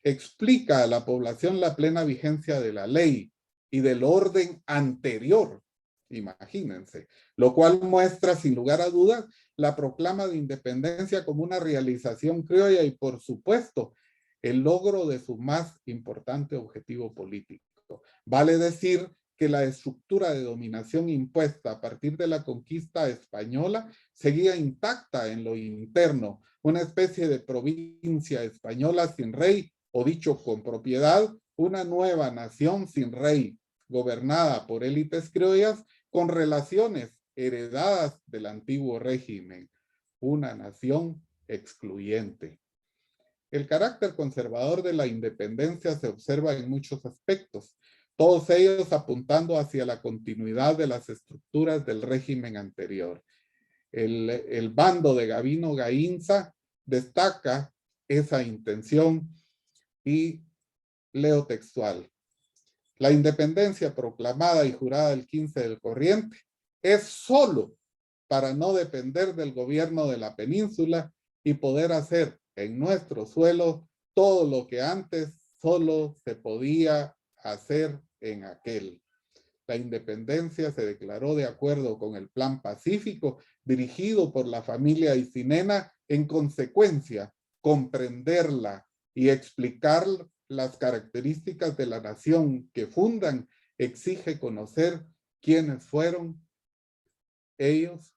explica a la población la plena vigencia de la ley y del orden anterior, imagínense, lo cual muestra sin lugar a dudas la proclama de independencia como una realización criolla y por supuesto el logro de su más importante objetivo político. Vale decir que la estructura de dominación impuesta a partir de la conquista española seguía intacta en lo interno, una especie de provincia española sin rey, o dicho con propiedad, una nueva nación sin rey, gobernada por élites criollas con relaciones heredadas del antiguo régimen, una nación excluyente. El carácter conservador de la independencia se observa en muchos aspectos, todos ellos apuntando hacia la continuidad de las estructuras del régimen anterior. El bando de Gavino Gainza destaca esa intención y leo textual. La independencia proclamada y jurada el 15 del corriente es solo para no depender del gobierno de la península y poder hacer en nuestro suelo todo lo que antes solo se podía hacer en aquel. La independencia se declaró de acuerdo con el plan pacífico dirigido por la familia Aycinena, en consecuencia, comprenderla y explicar las características de la nación que fundan exige conocer quiénes fueron ellos,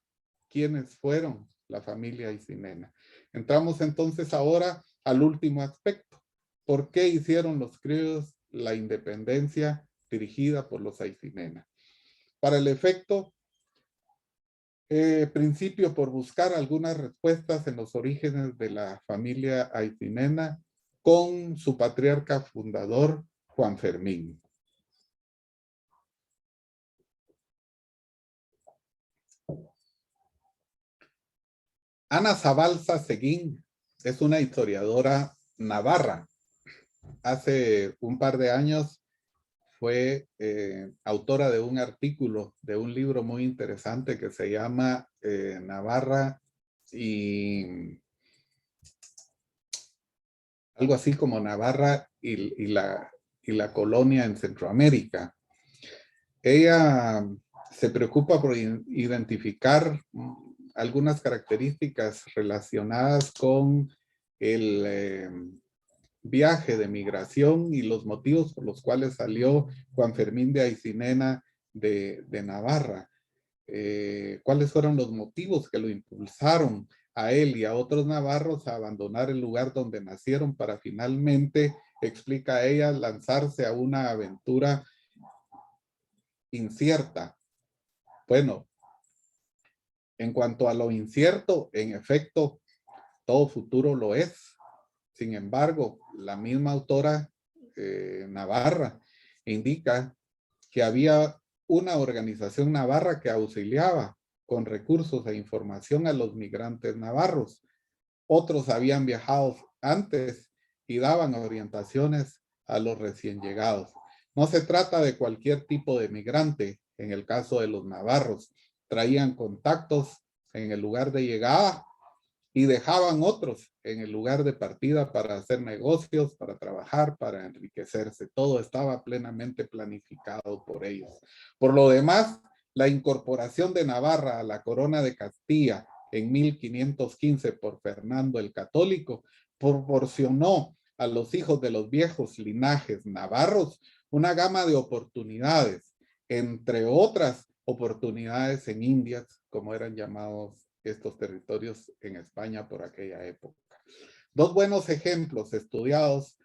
quiénes fueron la familia Aycinena. Entramos entonces ahora al último aspecto. ¿Por qué hicieron los criollos la independencia dirigida por los Aycinena? Para el efecto, principio por buscar algunas respuestas en los orígenes de la familia Aycinena con su patriarca fundador, Juan Fermín. Ana Zabalza Seguín es una historiadora navarra. Hace un par de años fue autora de un artículo, de un libro muy interesante que se llama Navarra y algo así como Navarra y la colonia en Centroamérica. Ella se preocupa por identificar algunas características relacionadas con el viaje de migración y los motivos por los cuales salió Juan Fermín de Aycinena de Navarra. ¿Cuáles fueron los motivos que lo impulsaron a él y a otros navarros a abandonar el lugar donde nacieron para finalmente, explica ella, lanzarse a una aventura incierta? Bueno, en cuanto a lo incierto, en efecto, todo futuro lo es. Sin embargo, la misma autora navarra indica que había una organización navarra que auxiliaba con recursos e información a los migrantes navarros. Otros habían viajado antes y daban orientaciones a los recién llegados. No se trata de cualquier tipo de migrante. En el caso de los navarros, traían contactos en el lugar de llegada y dejaban otros en el lugar de partida para hacer negocios, para trabajar, para enriquecerse. Todo estaba plenamente planificado por ellos. Por lo demás, la incorporación de Navarra a la corona de Castilla en 1515 por Fernando el Católico proporcionó a los hijos de los viejos linajes navarros una gama de oportunidades, entre otras oportunidades en Indias, como eran llamados estos territorios en España por aquella época. Dos buenos ejemplos estudiados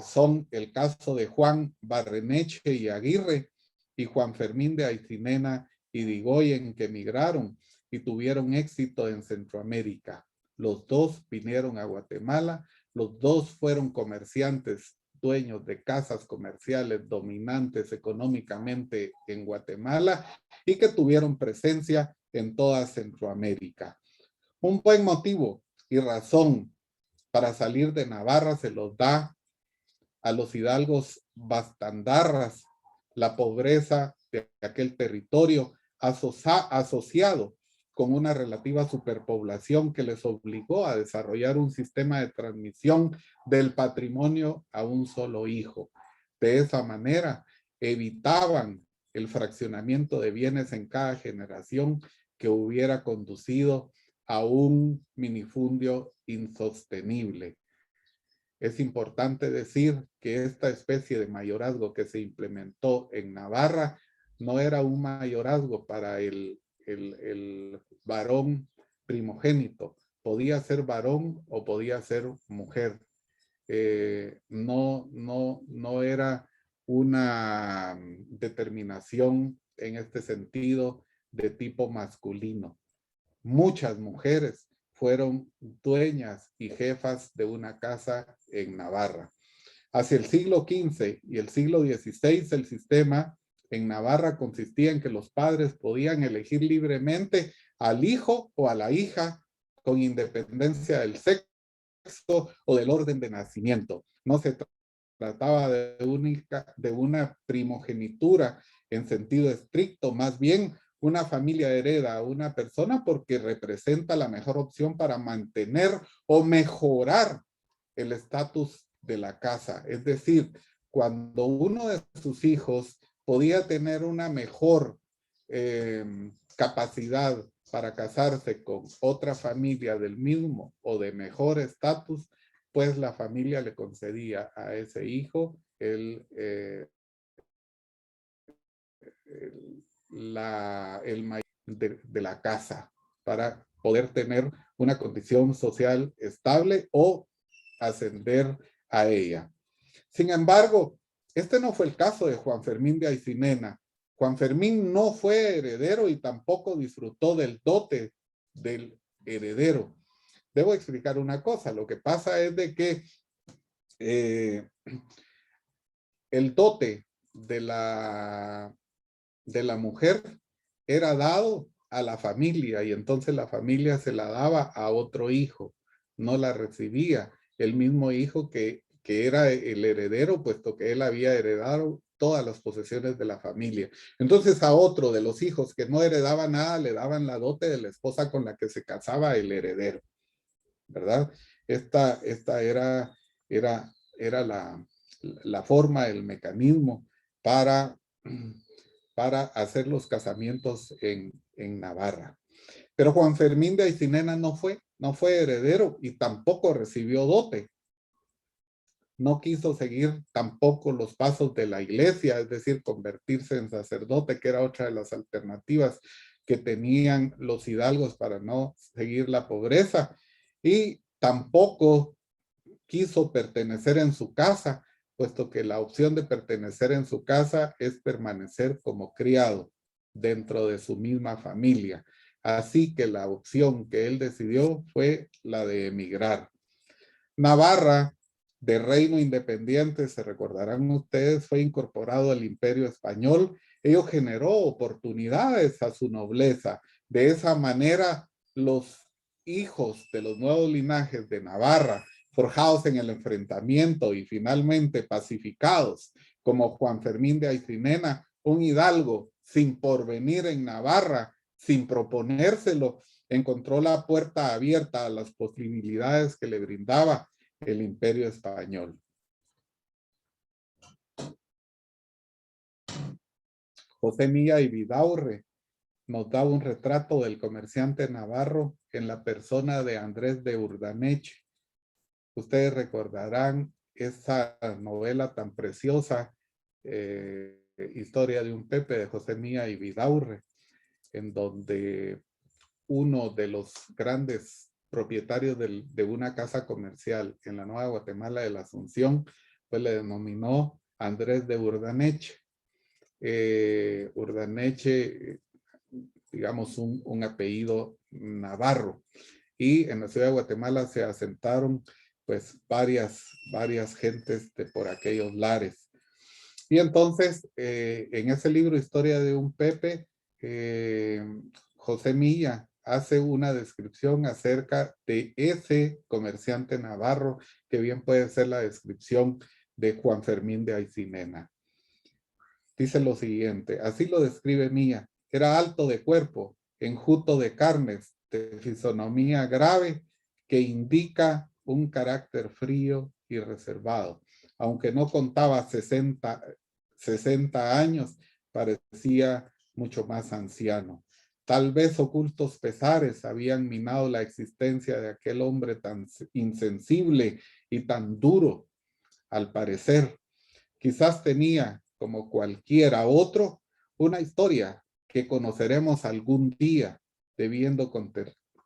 son el caso de Juan Barreneche y Aguirre y Juan Fermín de Aycinena y Digoyen, que emigraron y tuvieron éxito en Centroamérica. Los dos vinieron a Guatemala, los dos fueron comerciantes, dueños de casas comerciales dominantes económicamente en Guatemala y que tuvieron presencia en toda Centroamérica. Un buen motivo y razón para salir de Navarra se los da a los hidalgos bastandarras, la pobreza de aquel territorio asociado con una relativa superpoblación que les obligó a desarrollar un sistema de transmisión del patrimonio a un solo hijo. De esa manera evitaban el fraccionamiento de bienes en cada generación que hubiera conducido a un minifundio insostenible. Es importante decir que esta especie de mayorazgo que se implementó en Navarra no era un mayorazgo para el varón primogénito. Podía ser varón o podía ser mujer. No era una determinación en este sentido de tipo masculino. Muchas mujeres fueron dueñas y jefas de una casa en Navarra. Hacia el siglo XV y el siglo XVI, el sistema en Navarra consistía en que los padres podían elegir libremente al hijo o a la hija con independencia del sexo o del orden de nacimiento. No se trataba de una primogenitura en sentido estricto, más bien una familia hereda a una persona porque representa la mejor opción para mantener o mejorar el estatus de la casa. Es decir, cuando uno de sus hijos podía tener una mejor capacidad para casarse con otra familia del mismo o de mejor estatus, pues la familia le concedía a ese hijo el mayor de la casa para poder tener una condición social estable o ascender a ella. Sin embargo, este no fue el caso de Juan Fermín de Aycinena. Juan Fermín no fue heredero y tampoco disfrutó del dote del heredero. Debo explicar una cosa. Lo que pasa es de que el dote de la mujer era dado a la familia y entonces la familia se la daba a otro hijo, no la recibía el mismo hijo que era el heredero, puesto que él había heredado todas las posesiones de la familia. Entonces a otro de los hijos que no heredaba nada, le daban la dote de la esposa con la que se casaba el heredero, ¿verdad? Esta era la forma, el mecanismo para hacer los casamientos en Navarra. Pero Juan Fermín de Aycinena no fue heredero y tampoco recibió dote. No quiso seguir tampoco los pasos de la iglesia, es decir, convertirse en sacerdote, que era otra de las alternativas que tenían los hidalgos para no seguir la pobreza. Y tampoco quiso pertenecer en su casa, puesto que la opción de pertenecer en su casa es permanecer como criado dentro de su misma familia. Así que la opción que él decidió fue la de emigrar. Navarra, de reino independiente, se recordarán ustedes, fue incorporado al Imperio Español. Ello generó oportunidades a su nobleza. De esa manera, los hijos de los nuevos linajes de Navarra, forjados en el enfrentamiento y finalmente pacificados, como Juan Fermín de Aycinena, un hidalgo sin porvenir en Navarra, sin proponérselo, encontró la puerta abierta a las posibilidades que le brindaba el Imperio Español. José Milla y Vidaurre nos da un retrato del comerciante navarro en la persona de Andrés de Urdaneche. Ustedes recordarán esa novela tan preciosa, Historia de un Pepe, de José Milla y Vidaurre, en donde uno de los grandes propietarios de una casa comercial en la Nueva Guatemala de la Asunción, pues le denominó Andrés de Urdaneche. Urdaneche, digamos, un apellido navarro. Y en la ciudad de Guatemala se asentaron pues varias gentes de por aquellos lares. Y entonces, en ese libro, Historia de un Pepe, José Milla hace una descripción acerca de ese comerciante navarro, que bien puede ser la descripción de Juan Fermín de Aycinena. Dice lo siguiente, así lo describe Milla: era alto de cuerpo, enjuto de carnes, de fisonomía grave, que indica un carácter frío y reservado. Aunque no contaba 60 años, parecía mucho más anciano. Tal vez ocultos pesares habían minado la existencia de aquel hombre tan insensible y tan duro. Al parecer, quizás tenía, como cualquiera otro, una historia que conoceremos algún día, debiendo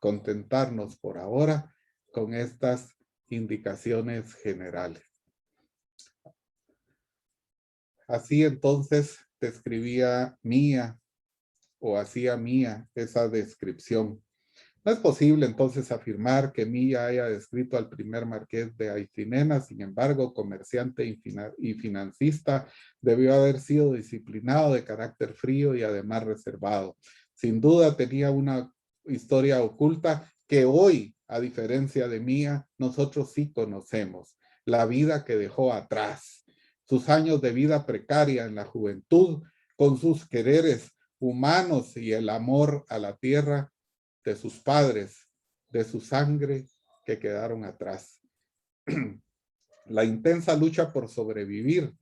contentarnos por ahora con estas indicaciones generales. Así entonces describía Milla, o hacía Milla esa descripción. No es posible entonces afirmar que Milla haya descrito al primer marqués de Aycinena. Sin embargo, comerciante y financista, debió haber sido disciplinado, de carácter frío y además reservado. Sin duda tenía una historia oculta que hoy, a diferencia de Milla, nosotros sí conocemos. La vida que dejó atrás, sus años de vida precaria en la juventud, con sus quereres humanos y el amor a la tierra de sus padres, de su sangre que quedaron atrás. La intensa lucha por sobrevivir,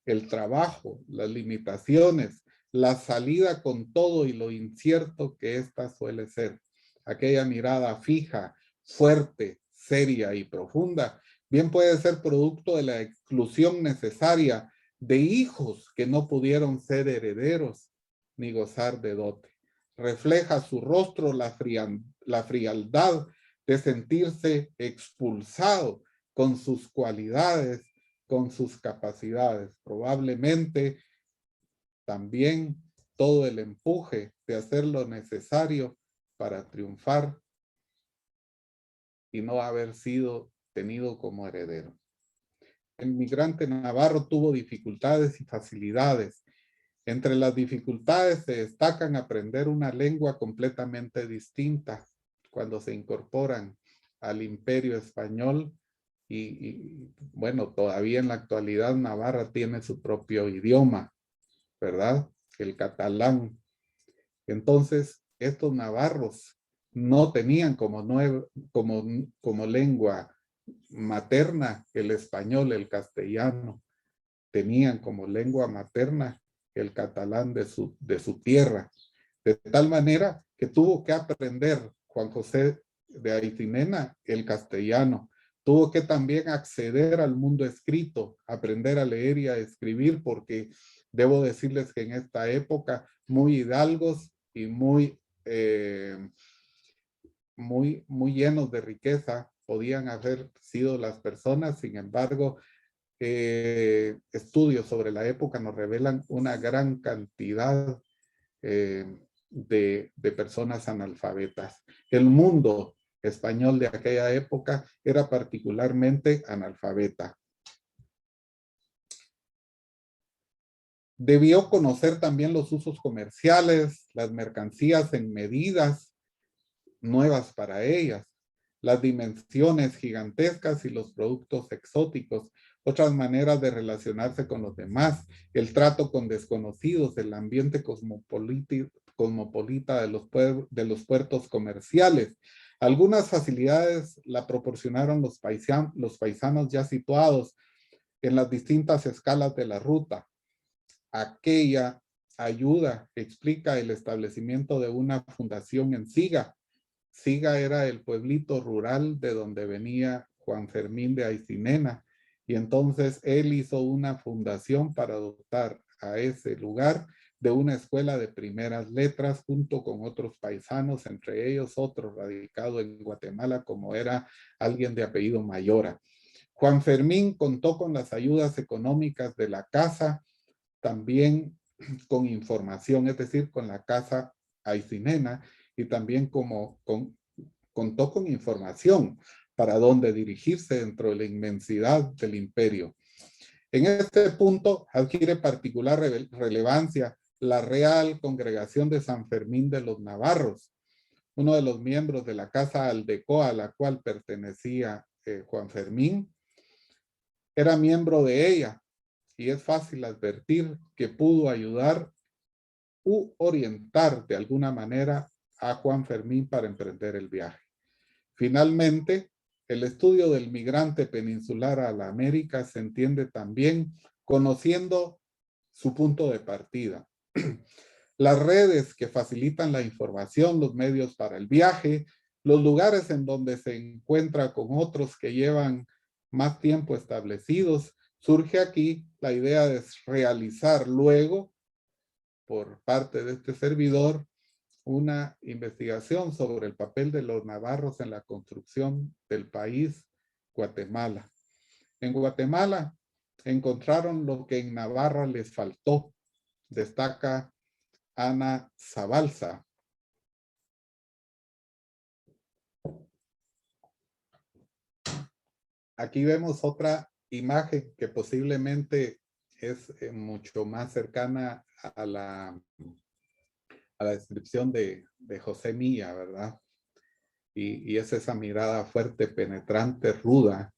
el trabajo, las limitaciones, la salida con todo y lo incierto que ésta suele ser. Aquella mirada fija, fuerte, seria y profunda, bien puede ser producto de la exclusión necesaria de hijos que no pudieron ser herederos ni gozar de dote. Refleja su rostro la frialdad de sentirse expulsado con sus cualidades, con sus capacidades. Probablemente también todo el empuje de hacer lo necesario para triunfar y no haber sido tenido como heredero. El migrante navarro tuvo dificultades y facilidades. Entre las dificultades se destacan aprender una lengua completamente distinta cuando se incorporan al Imperio Español bueno, todavía en la actualidad Navarra tiene su propio idioma, ¿verdad? El catalán. Entonces, estos navarros no tenían como lengua materna el español, el castellano. Tenían como lengua materna el catalán de su tierra. De tal manera que tuvo que aprender Juan José de Aycinena el castellano. Tuvo que también acceder al mundo escrito, aprender a leer y a escribir, porque debo decirles que en esta época muy hidalgos y muy llenos de riqueza podían haber sido las personas. Sin embargo, estudios sobre la época nos revelan una gran cantidad de personas analfabetas. El mundo español de aquella época era particularmente analfabeta. Debió conocer también los usos comerciales, las mercancías en medidas nuevas para ellas, las dimensiones gigantescas y los productos exóticos, otras maneras de relacionarse con los demás, el trato con desconocidos, el ambiente cosmopolita de los puertos comerciales. Algunas facilidades la proporcionaron los paisanos ya situados en las distintas escalas de la ruta. Aquella ayuda explica el establecimiento de una fundación en Siga. Siga era el pueblito rural de donde venía Juan Fermín de Aycinena, y entonces él hizo una fundación para dotar a ese lugar de una escuela de primeras letras junto con otros paisanos, entre ellos otro radicado en Guatemala como era alguien de apellido Mayora. Juan Fermín contó con las ayudas económicas de la casa, también con información, es decir, con la casa Aycinena, y también contó con información para dónde dirigirse dentro de la inmensidad del imperio. En este punto adquiere particular relevancia la Real Congregación de San Fermín de los Navarros, uno de los miembros de la casa Aldecoa a la cual pertenecía Juan Fermín. Era miembro de ella y es fácil advertir que pudo ayudar u orientar de alguna manera a Juan Fermín para emprender el viaje. Finalmente, el estudio del migrante peninsular a la América se entiende también conociendo su punto de partida. Las redes que facilitan la información, los medios para el viaje, los lugares en donde se encuentra con otros que llevan más tiempo establecidos. Surge aquí la idea de realizar luego, por parte de este servidor, una investigación sobre el papel de los navarros en la construcción del país Guatemala. En Guatemala encontraron lo que en Navarra les faltó, destaca Ana Zabalza. Aquí vemos otra imagen que posiblemente es mucho más cercana a la descripción de José Milla, ¿verdad? Y es esa mirada fuerte, penetrante, ruda,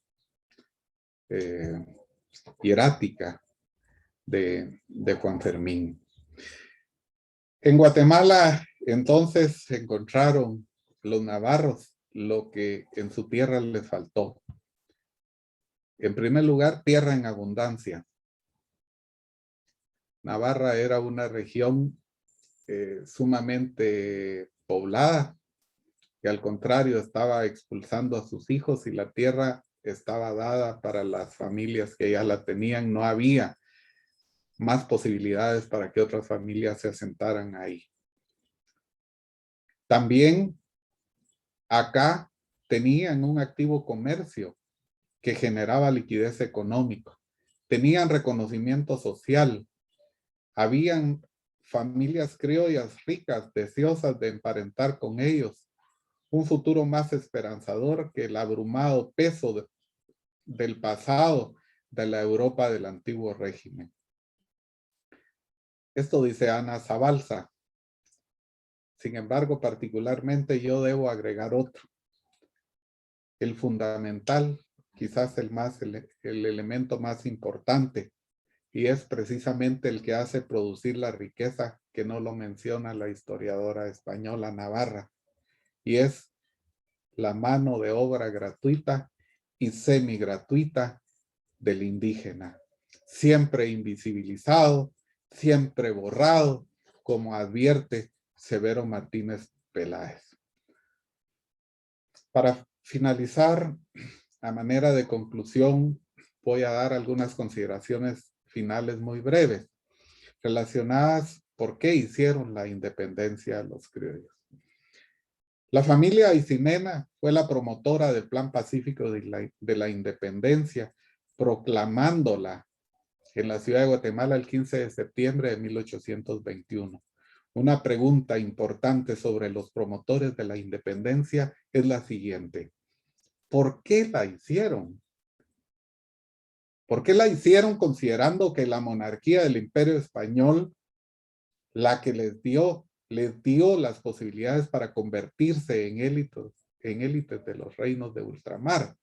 hierática de Juan Fermín. En Guatemala, entonces, se encontraron los navarros lo que en su tierra les faltó. En primer lugar, tierra en abundancia. Navarra era una región sumamente poblada, que al contrario estaba expulsando a sus hijos y la tierra estaba dada para las familias que ya la tenían. No había más posibilidades para que otras familias se asentaran ahí. También acá tenían un activo comercio que generaba liquidez económica. Tenían reconocimiento social. Habían familias criollas ricas, deseosas de emparentar con ellos. Un futuro más esperanzador que el abrumado peso del pasado de la Europa del antiguo régimen. Esto dice Ana Zabalza. Sin embargo, particularmente yo debo agregar otro. El fundamental quizás el elemento más importante, y es precisamente el que hace producir la riqueza, que no lo menciona la historiadora española Navarra, y es la mano de obra gratuita y semigratuita del indígena, siempre invisibilizado, siempre borrado, como advierte Severo Martínez Peláez. Para finalizar, a manera de conclusión, voy a dar algunas consideraciones finales muy breves, relacionadas por qué hicieron la independencia los criollos. La familia Aycinena fue la promotora del Plan Pacífico de la Independencia, proclamándola en la ciudad de Guatemala el 15 de septiembre de 1821. Una pregunta importante sobre los promotores de la independencia es la siguiente: ¿por qué la hicieron? ¿Por qué la hicieron considerando que la monarquía del Imperio Español, la que les dio las posibilidades para convertirse en élites de los reinos de ultramar?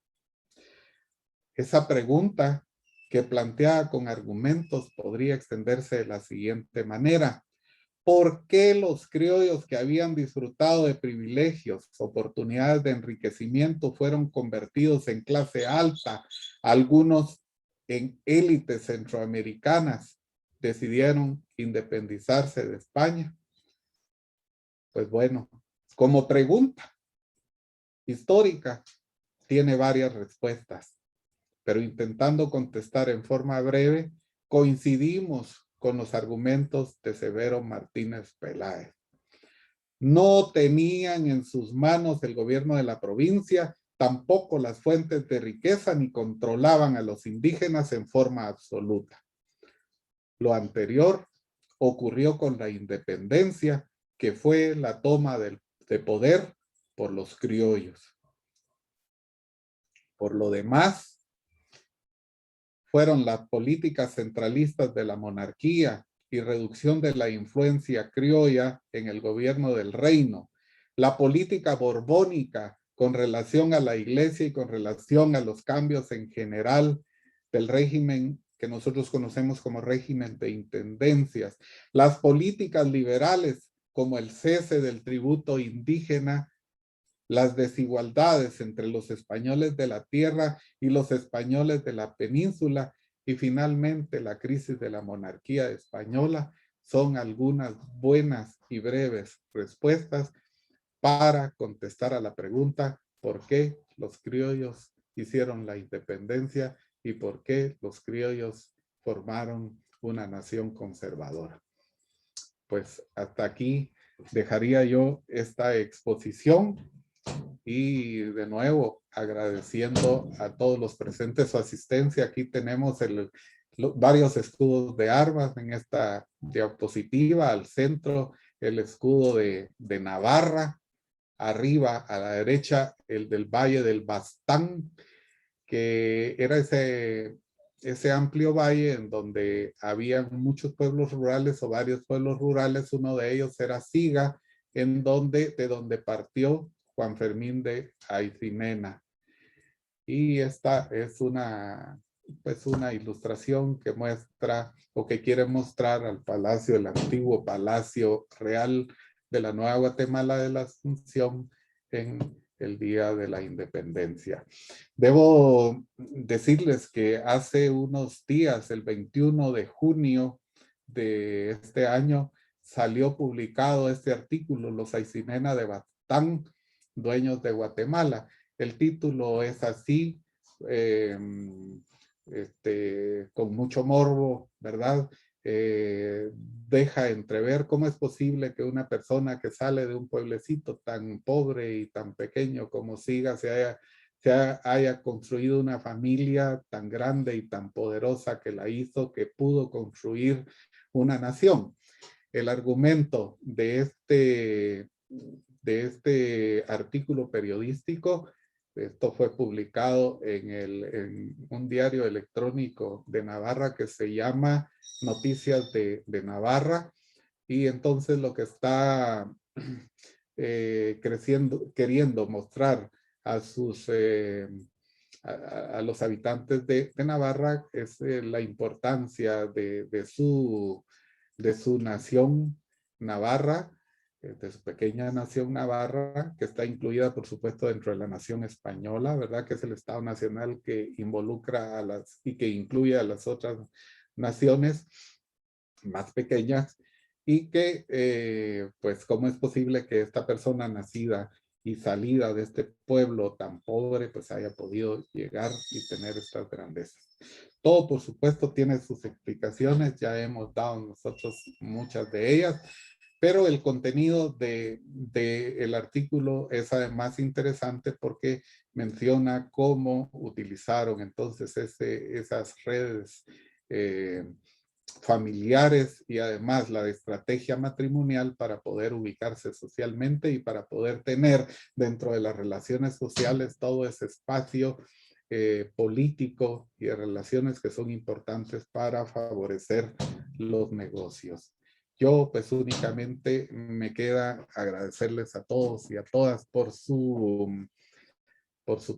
Esa pregunta, que planteada con argumentos, podría extenderse de la siguiente manera: ¿por qué los criollos que habían disfrutado de privilegios, oportunidades de enriquecimiento, fueron convertidos en clase alta, algunos en élites centroamericanas, decidieron independizarse de España? Pues bueno, como pregunta histórica, tiene varias respuestas, pero intentando contestar en forma breve, coincidimos con los argumentos de Severo Martínez Peláez. No tenían en sus manos el gobierno de la provincia, tampoco las fuentes de riqueza, ni controlaban a los indígenas en forma absoluta. Lo anterior ocurrió con la independencia, que fue la toma de poder por los criollos. Por lo demás, fueron las políticas centralistas de la monarquía y reducción de la influencia criolla en el gobierno del reino, la política borbónica con relación a la iglesia y con relación a los cambios en general del régimen que nosotros conocemos como régimen de intendencias, las políticas liberales como el cese del tributo indígena, las desigualdades entre los españoles de la tierra y los españoles de la península, y finalmente la crisis de la monarquía española, son algunas buenas y breves respuestas para contestar a la pregunta: ¿por qué los criollos hicieron la independencia y por qué los criollos formaron una nación conservadora? Pues hasta aquí dejaría yo esta exposición, y de nuevo agradeciendo a todos los presentes su asistencia. Aquí tenemos varios escudos de armas en esta diapositiva. Al centro el escudo de Navarra, arriba a la derecha el del Valle del Baztán, que era ese amplio valle en donde había muchos pueblos rurales o varios pueblos rurales. Uno de ellos era Siga, de donde partió Juan Fermín de Aycinena. Y esta es una ilustración que muestra o que quiere mostrar al palacio, el antiguo Palacio Real de la Nueva Guatemala de la Asunción en el Día de la Independencia. Debo decirles que hace unos días, el 21 de junio de este año, salió publicado este artículo, Los Aycinena de Baztán, dueños de Guatemala. El título es así, con mucho morbo, ¿verdad? Deja entrever cómo es posible que una persona que sale de un pueblecito tan pobre y tan pequeño como Siga se haya construido una familia tan grande y tan poderosa que pudo construir una nación. El argumento de este artículo periodístico, esto fue publicado en un diario electrónico de Navarra que se llama Noticias de Navarra, y entonces lo que está queriendo mostrar a sus a los habitantes de Navarra es la importancia de su nación Navarra, de su pequeña nación Navarra, que está incluida, por supuesto, dentro de la nación española, ¿verdad? Que es el Estado Nacional que involucra y que incluye a las otras naciones más pequeñas, y que, pues, ¿cómo es posible que esta persona nacida y salida de este pueblo tan pobre, pues haya podido llegar y tener estas grandezas? Todo, por supuesto, tiene sus explicaciones, ya hemos dado nosotros muchas de ellas, pero el contenido del artículo es además interesante porque menciona cómo utilizaron entonces esas redes familiares y además la estrategia matrimonial para poder ubicarse socialmente y para poder tener dentro de las relaciones sociales todo ese espacio político y de relaciones que son importantes para favorecer los negocios. Yo pues únicamente me queda agradecerles a todos y a todas por su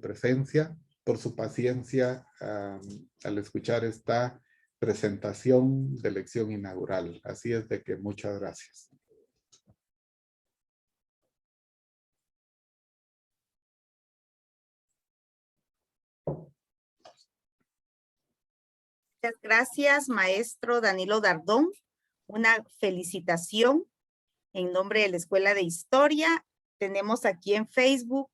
presencia, por su paciencia al escuchar esta presentación de lección inaugural. Así es de que muchas gracias. Muchas gracias, maestro Danilo Dardón. Una felicitación en nombre de la Escuela de Historia. Tenemos aquí en Facebook,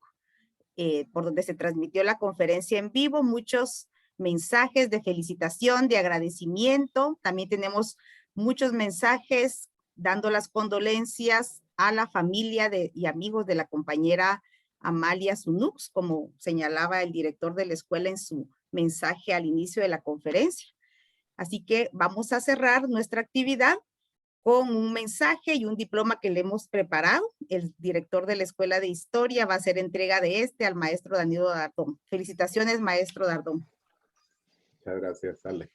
por donde se transmitió la conferencia en vivo, muchos mensajes de felicitación, de agradecimiento. También tenemos muchos mensajes dando las condolencias a la familia y amigos de la compañera Amalia Sunux, como señalaba el director de la escuela en su mensaje al inicio de la conferencia. Así que vamos a cerrar nuestra actividad con un mensaje y un diploma que le hemos preparado. El director de la Escuela de Historia va a hacer entrega de al maestro Danilo Dardón. Felicitaciones, maestro Dardón. Muchas gracias, Ale.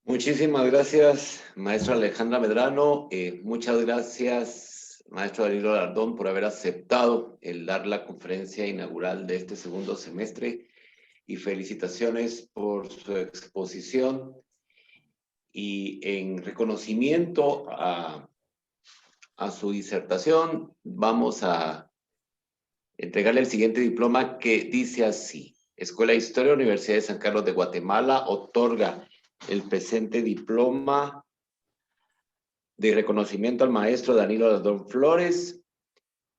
Muchísimas gracias, maestra Alejandra Medrano. Muchas gracias, maestro Danilo Dardón, por haber aceptado el dar la conferencia inaugural de este segundo semestre. Y felicitaciones por su exposición. Y en reconocimiento a su disertación, vamos a entregarle el siguiente diploma que dice así: Escuela de Historia, Universidad de San Carlos de Guatemala, otorga el presente diploma de reconocimiento al maestro Danilo Dardón Flores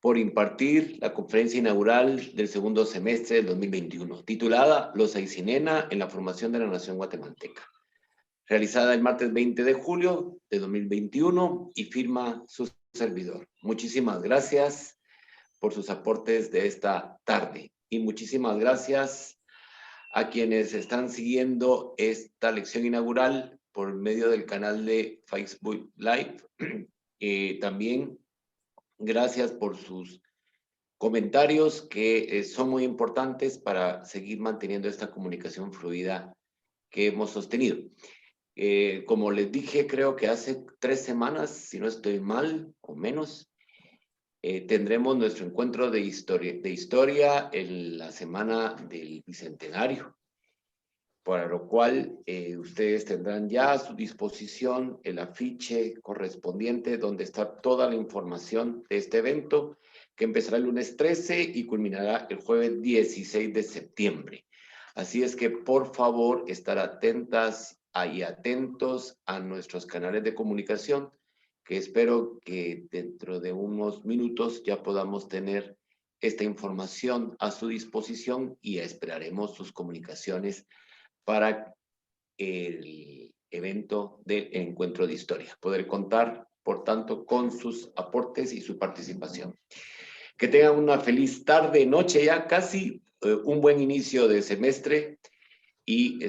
por impartir la conferencia inaugural del segundo semestre del 2021, titulada Los Aycinena en la formación de la nación guatemalteca, realizada el martes 20 de julio de 2021 y firma su servidor. Muchísimas gracias por sus aportes de esta tarde y muchísimas gracias a quienes están siguiendo esta lección inaugural por medio del canal de Facebook Live. También gracias por sus comentarios que son muy importantes para seguir manteniendo esta comunicación fluida que hemos sostenido. Como les dije, creo que hace 3 semanas, si no estoy mal o menos, tendremos nuestro encuentro de historia en la semana del Bicentenario, para lo cual ustedes tendrán ya a su disposición el afiche correspondiente donde está toda la información de este evento, que empezará el lunes 13 y culminará el jueves 16 de septiembre. Así es que, por favor, estar atentas y atentos a nuestros canales de comunicación, que espero que dentro de unos minutos ya podamos tener esta información a su disposición y esperaremos sus comunicaciones para el evento del encuentro de historia. Poder contar, por tanto, con sus aportes y su participación. Que tengan una feliz tarde, noche ya casi, un buen inicio de semestre y